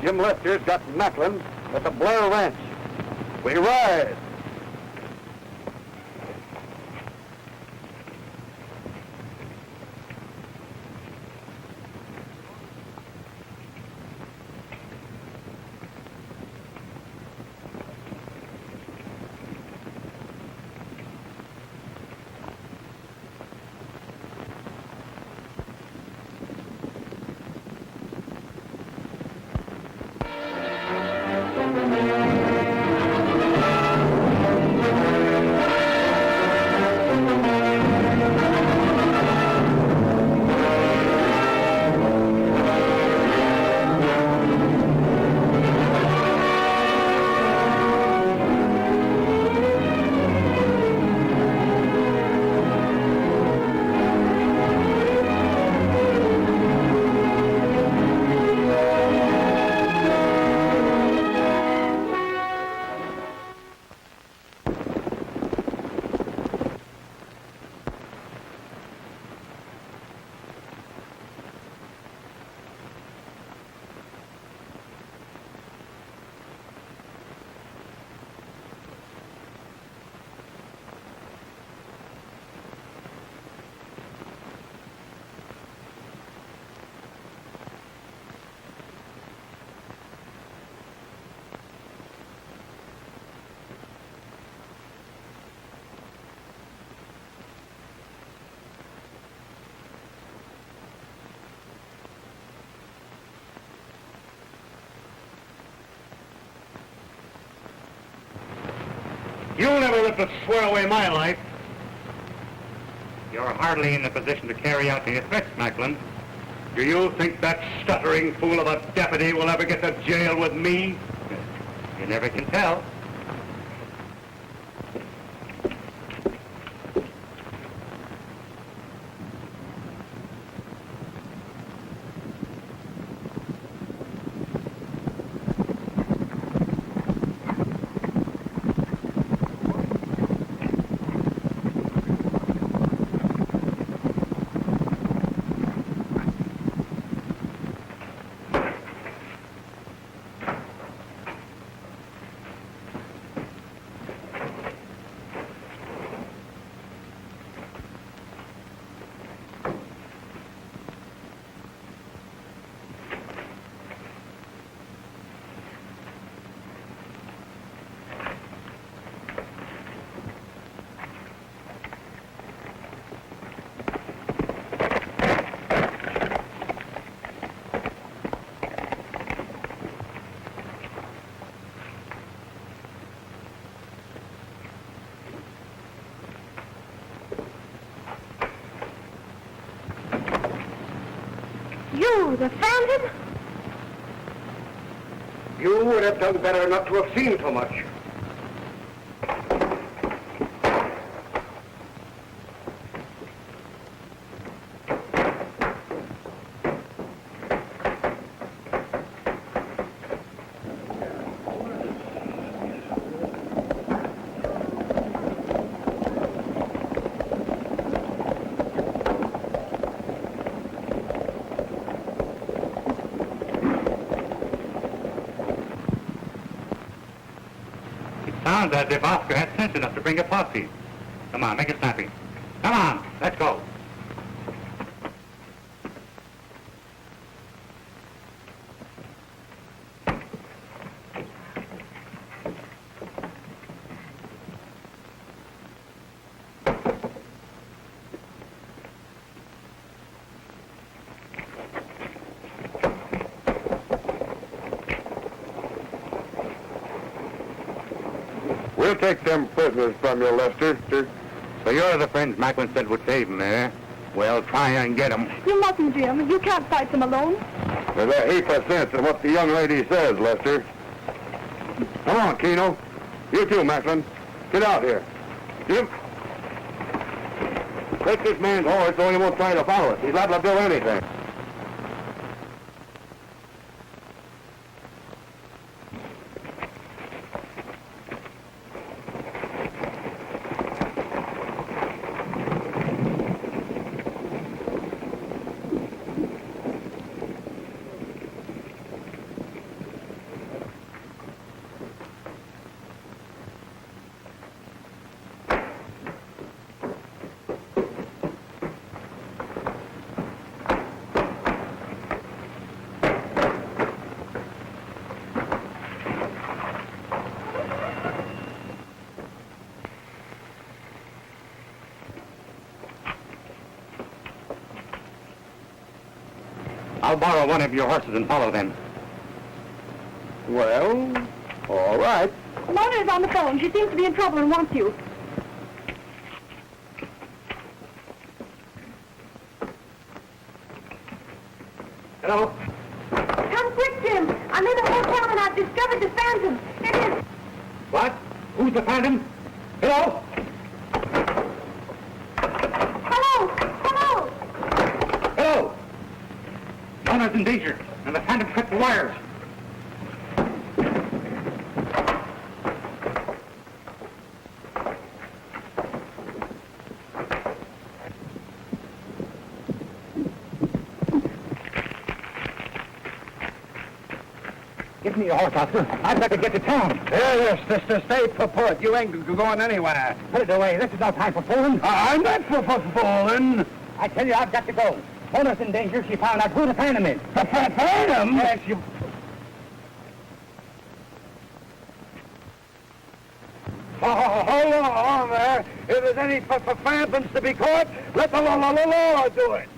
Jim Lester's got Macklin at the Blair Ranch. We ride. You'll never live to swear away my life. You're hardly in the position to carry out your threats, Macklin. Do you think that stuttering fool of a deputy will ever get to jail with me? You never can tell. You, the Phantom? You would have done better not to have seen so much. Sounds as if Oscar had sense enough to bring a posse. Come on, make it snappy. Come on, let's go. We'll take them prisoners from you, Lester. So you're the friends Macklin said would save him, eh? Well, try and get him. You mustn't, Jim. You can't fight them alone. There's a heap of sense in what the young lady says, Lester. Come on, Keno. You too, Macklin. Get out here. Jim. Take this man's horse so he won't try to follow us. He's liable to do anything. I'll borrow one of your horses and follow them. Well, all right. Mona is on the phone. She seems to be in trouble and wants you. Hello? Come quick, Jim. I'm in the hotel and I've discovered the Phantom. It is... What? Who's the Phantom? Hello? Hello! Hello! Hello? Mona's in danger, and the Phantom cut the wires. Give me your horse, Oscar. I've got to get to town. Yes, sister, stay put. You ain't going anywhere. Put it away. This is no time for fooling. I'm not for fooling. I tell you, I've got to go. Mona's in danger. She found out who the Phantom is. The Phantom? Yes, you... Hold on there. If there's any phantoms to be caught, let the law do it.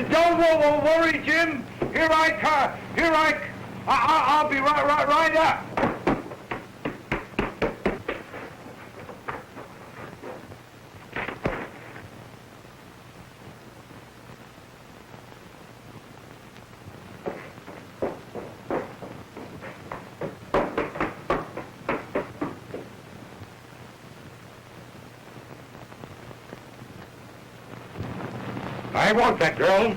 Don't worry, Jim. Here I come. I'll be right up. I want that girl.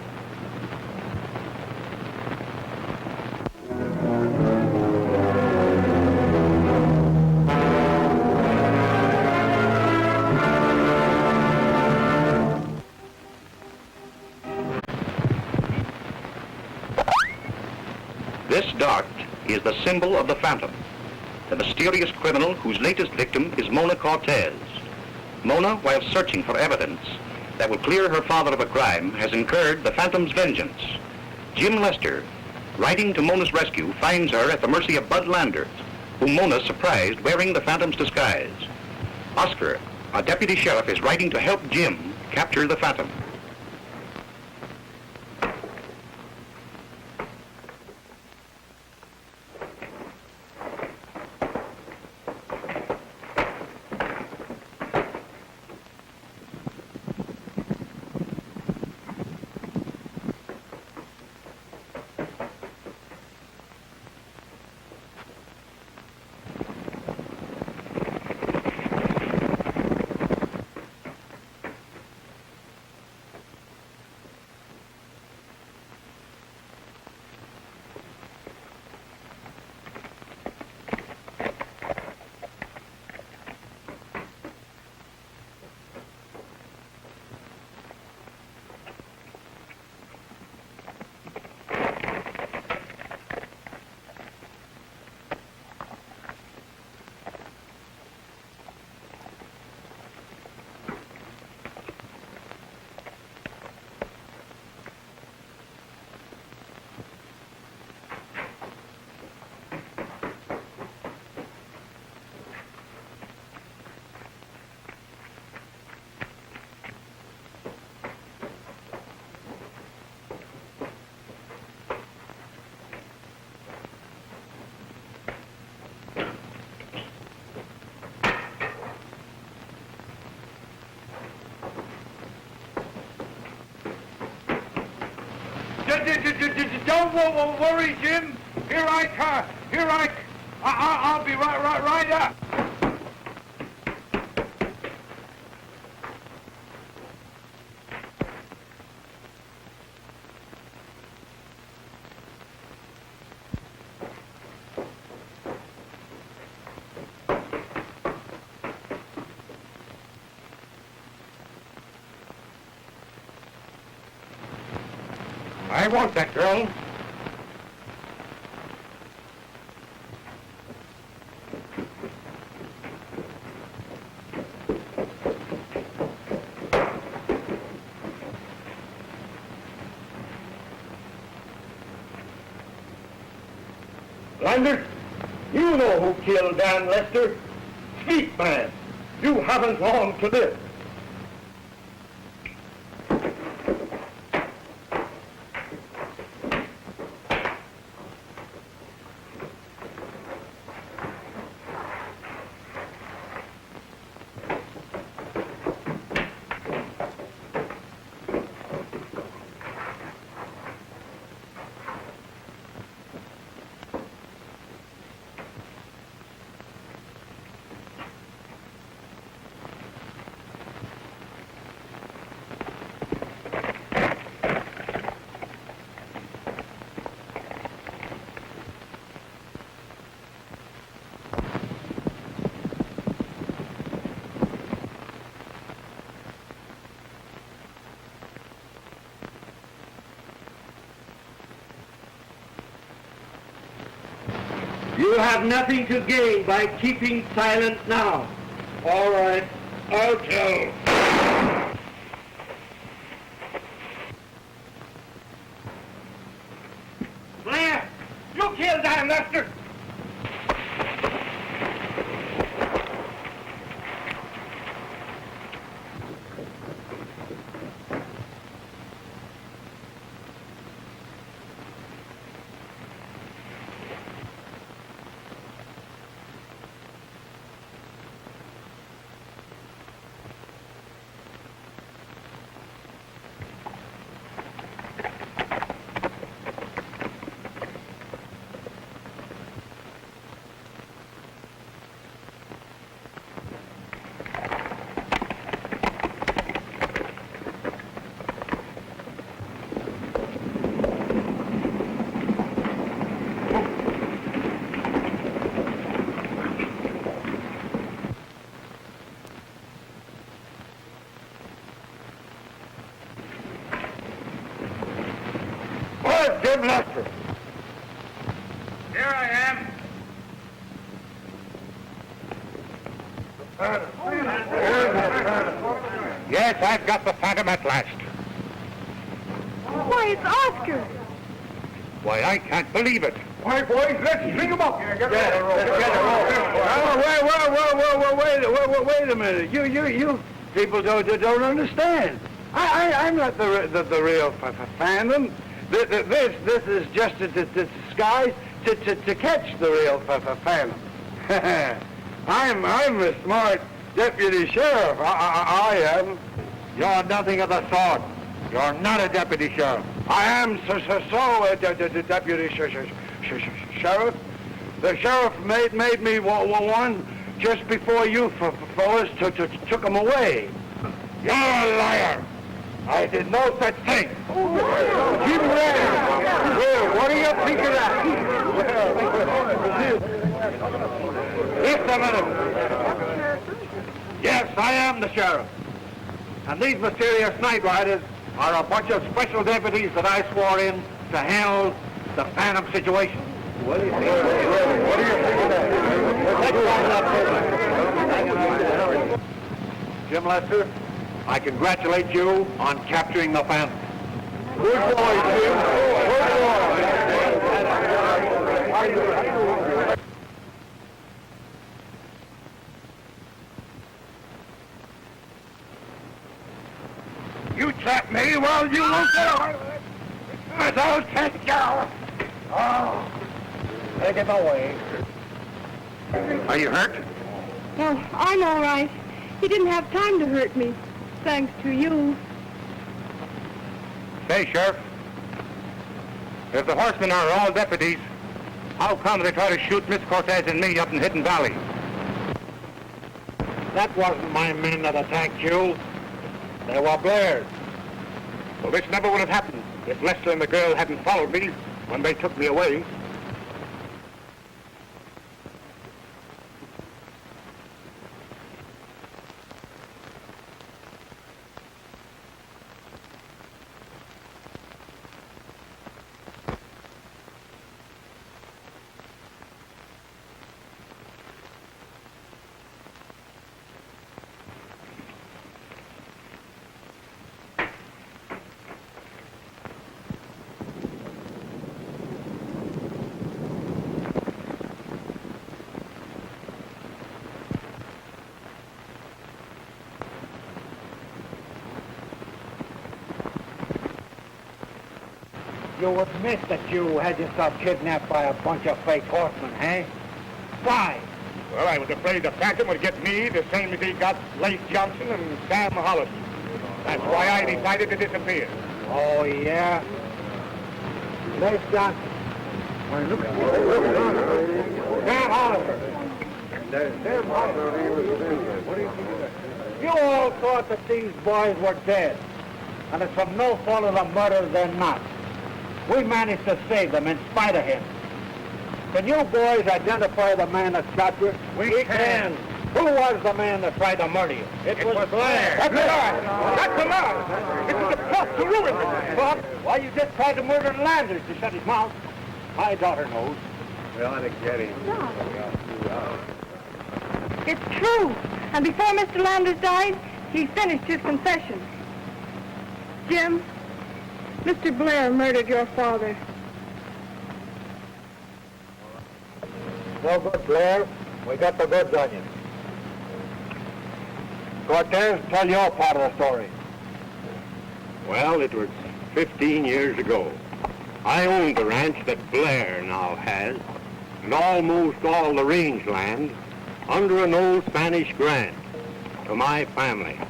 This dart is the symbol of the Phantom, the mysterious criminal whose latest victim is Mona Cortez. Mona, while searching for evidence that will clear her father of a crime, has incurred the Phantom's vengeance. Jim Lester, riding to Mona's rescue, finds her at the mercy of Bud Landers, whom Mona surprised wearing the Phantom's disguise. Oscar, a deputy sheriff, is riding to help Jim capture the Phantom. Don't worry, Jim. Here I come. I'll be right up. I want that girl. Landers, you know who killed Dan Lester. Speak, man. You haven't long to live. You have nothing to gain by keeping silent now. All right, I'll tell. Blair, you killed Dan Lester. Jim Lester. Here I am. Yes, I've got the Phantom at last. Why, it's Oscar. Why, I can't believe it. Why, boys, let's string him up. Wait a minute. You people don't understand. I'm not the real Phantom. This is just a disguise to catch the real Phantom. I'm a smart deputy sheriff. I am. You're nothing of the sort. You're not a deputy sheriff. I am so deputy sheriff. The sheriff made me one just before you fellas took him away. You're a liar. I did no such thing. Keep ready. Well, what do you think of that? Just a minute. Yes, I am the sheriff. And these mysterious night riders are a bunch of special deputies that I swore in to handle the Phantom situation. What do you think of that? Jim Lester, I congratulate you on capturing the Phantom. Good boy, Jim. Good boy. You trap me, well, you won't get away with it. I'll take you. Oh, take him away. Are you hurt? Oh, I'm all right. He didn't have time to hurt me, thanks to you. Say, Sheriff, if the horsemen are all deputies, how come they try to shoot Miss Cortez and me up in Hidden Valley? That wasn't my men that attacked you. They were Blair's. Well, this never would have happened if Lester and the girl hadn't followed me when they took me away. You admit that you had yourself kidnapped by a bunch of fake horsemen, eh? Why? Well, I was afraid the Phantom would get me the same as he got Lace Johnson and Sam Hollis. That's why I decided to disappear. Oh, yeah? Lace Johnson. Why, look. Sam Hollis. Sam Hollis. What do you think of that? You all thought that these boys were dead. And it's from no fault of the murder they're not. We managed to save them in spite of him. Can you boys identify the man that shot you? We can. Who was the man that tried to murder you? It was Blair. That's a lie. That's a lie. It was a plot to ruin me. Plot? Why, you just tried to murder Landers to shut his mouth. My daughter knows. We ought to get him. No. It's true. And before Mr. Landers died, he finished his confession. Jim, Mr. Blair murdered your father. No good, Blair. We got the goods on you. Cortez, tell your part of the story. Well, it was 15 years ago. I owned the ranch that Blair now has, and almost all the rangeland, under an old Spanish grant to my family.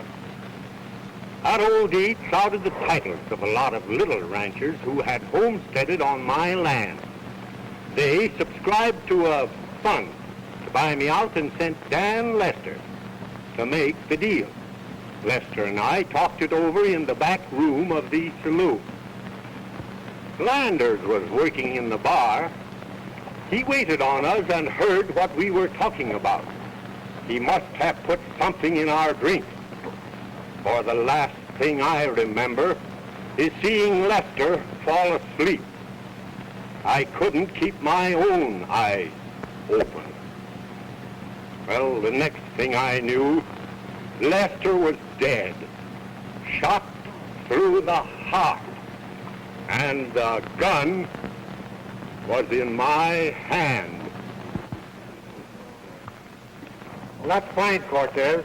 That old deed shouted the titles of a lot of little ranchers who had homesteaded on my land. They subscribed to a fund to buy me out and sent Dan Lester to make the deal. Lester and I talked it over in the back room of the saloon. Landers was working in the bar. He waited on us and heard what we were talking about. He must have put something in our drink. For the last thing I remember is seeing Lester fall asleep I couldn't keep my own eyes open. Well, the next thing I knew, Lester was dead, shot through the heart, and the gun was in my hand. Well, that's fine, Cortez.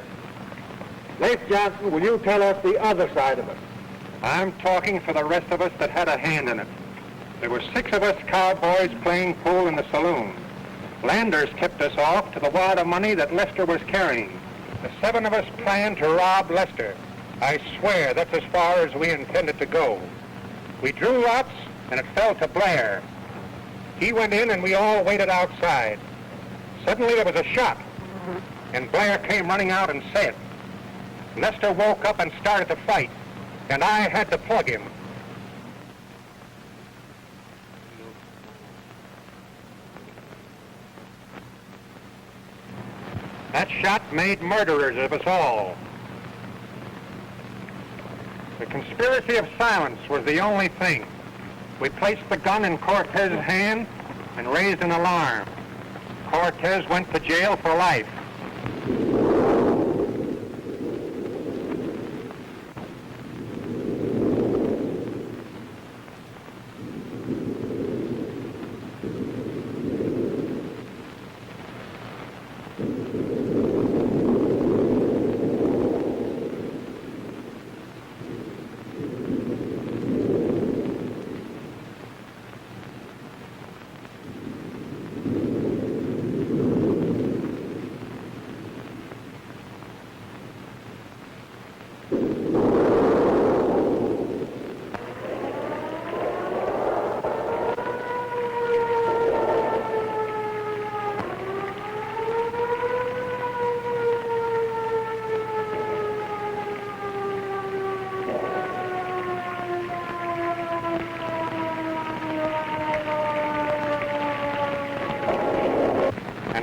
Leif Johnson, will you tell us the other side of it? I'm talking for the rest of us that had a hand in it. There were 6 of us cowboys playing pool in the saloon. Landers tipped us off to the wad of money that Lester was carrying. The 7 of us planned to rob Lester. I swear that's as far as we intended to go. We drew lots, and it fell to Blair. He went in, and we all waited outside. Suddenly there was a shot, and Blair came running out and said, Lester woke up and started to fight, and I had to plug him. That shot made murderers of us all. The conspiracy of silence was the only thing. We placed the gun in Cortez's hand and raised an alarm. Cortez went to jail for life.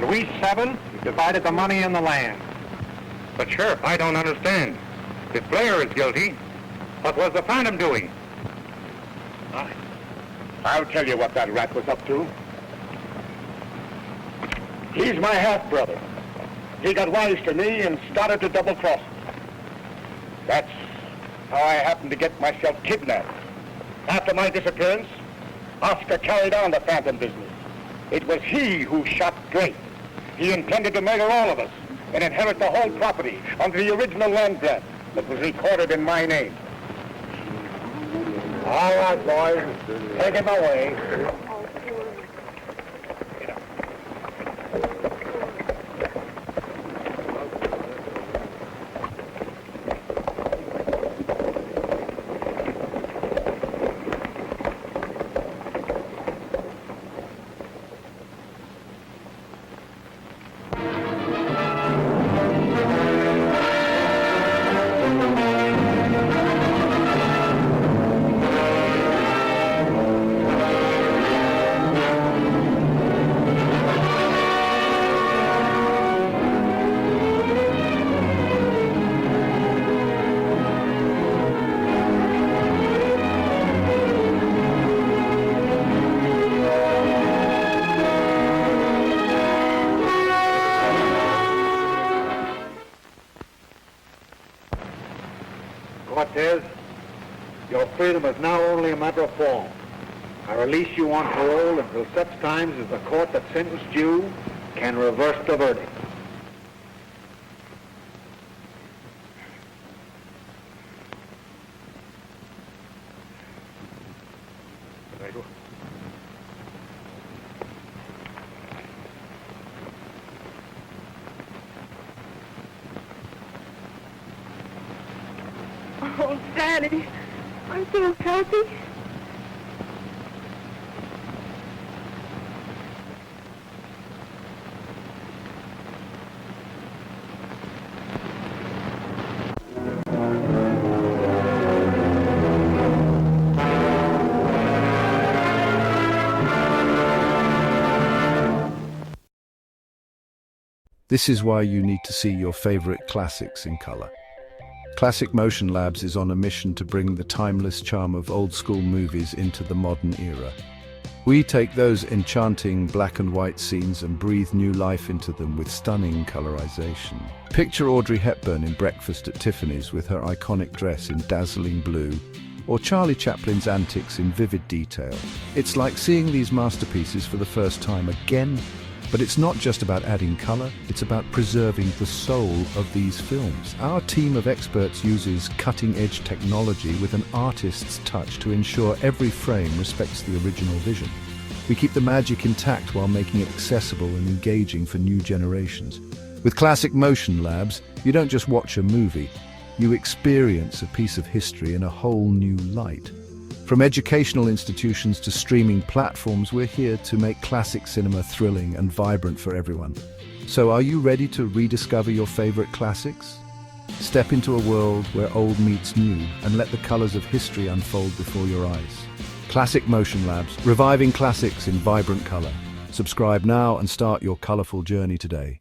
We 7 divided the money and the land. But Sheriff, I don't understand. If Blair is guilty, what was the Phantom doing? I'll tell you what that rat was up to. He's my half-brother. He got wise to me and started to double-cross me. That's how I happened to get myself kidnapped. After my disappearance, Oscar carried on the Phantom business. It was he who shot Drake. He intended to murder all of us and inherit the whole property under the original land grant that was recorded in my name. All right, boys, take him away. Cortez, your freedom is now only a matter of form. I release you on parole until such times as the court that sentenced you can reverse the verdict. Oh, Daddy, I'm so happy. This is why you need to see your favorite classics in color. Classic Motion Labs is on a mission to bring the timeless charm of old-school movies into the modern era. We take those enchanting black and white scenes and breathe new life into them with stunning colorization. Picture Audrey Hepburn in Breakfast at Tiffany's with her iconic dress in dazzling blue, or Charlie Chaplin's antics in vivid detail. It's like seeing these masterpieces for the first time again. But it's not just about adding color, it's about preserving the soul of these films. Our team of experts uses cutting-edge technology with an artist's touch to ensure every frame respects the original vision. We keep the magic intact while making it accessible and engaging for new generations. With Classic Motion Labs, you don't just watch a movie, you experience a piece of history in a whole new light. From educational institutions to streaming platforms, we're here to make classic cinema thrilling and vibrant for everyone. So are you ready to rediscover your favorite classics? Step into a world where old meets new and let the colors of history unfold before your eyes. Classic Motion Labs, reviving classics in vibrant color. Subscribe now and start your colorful journey today.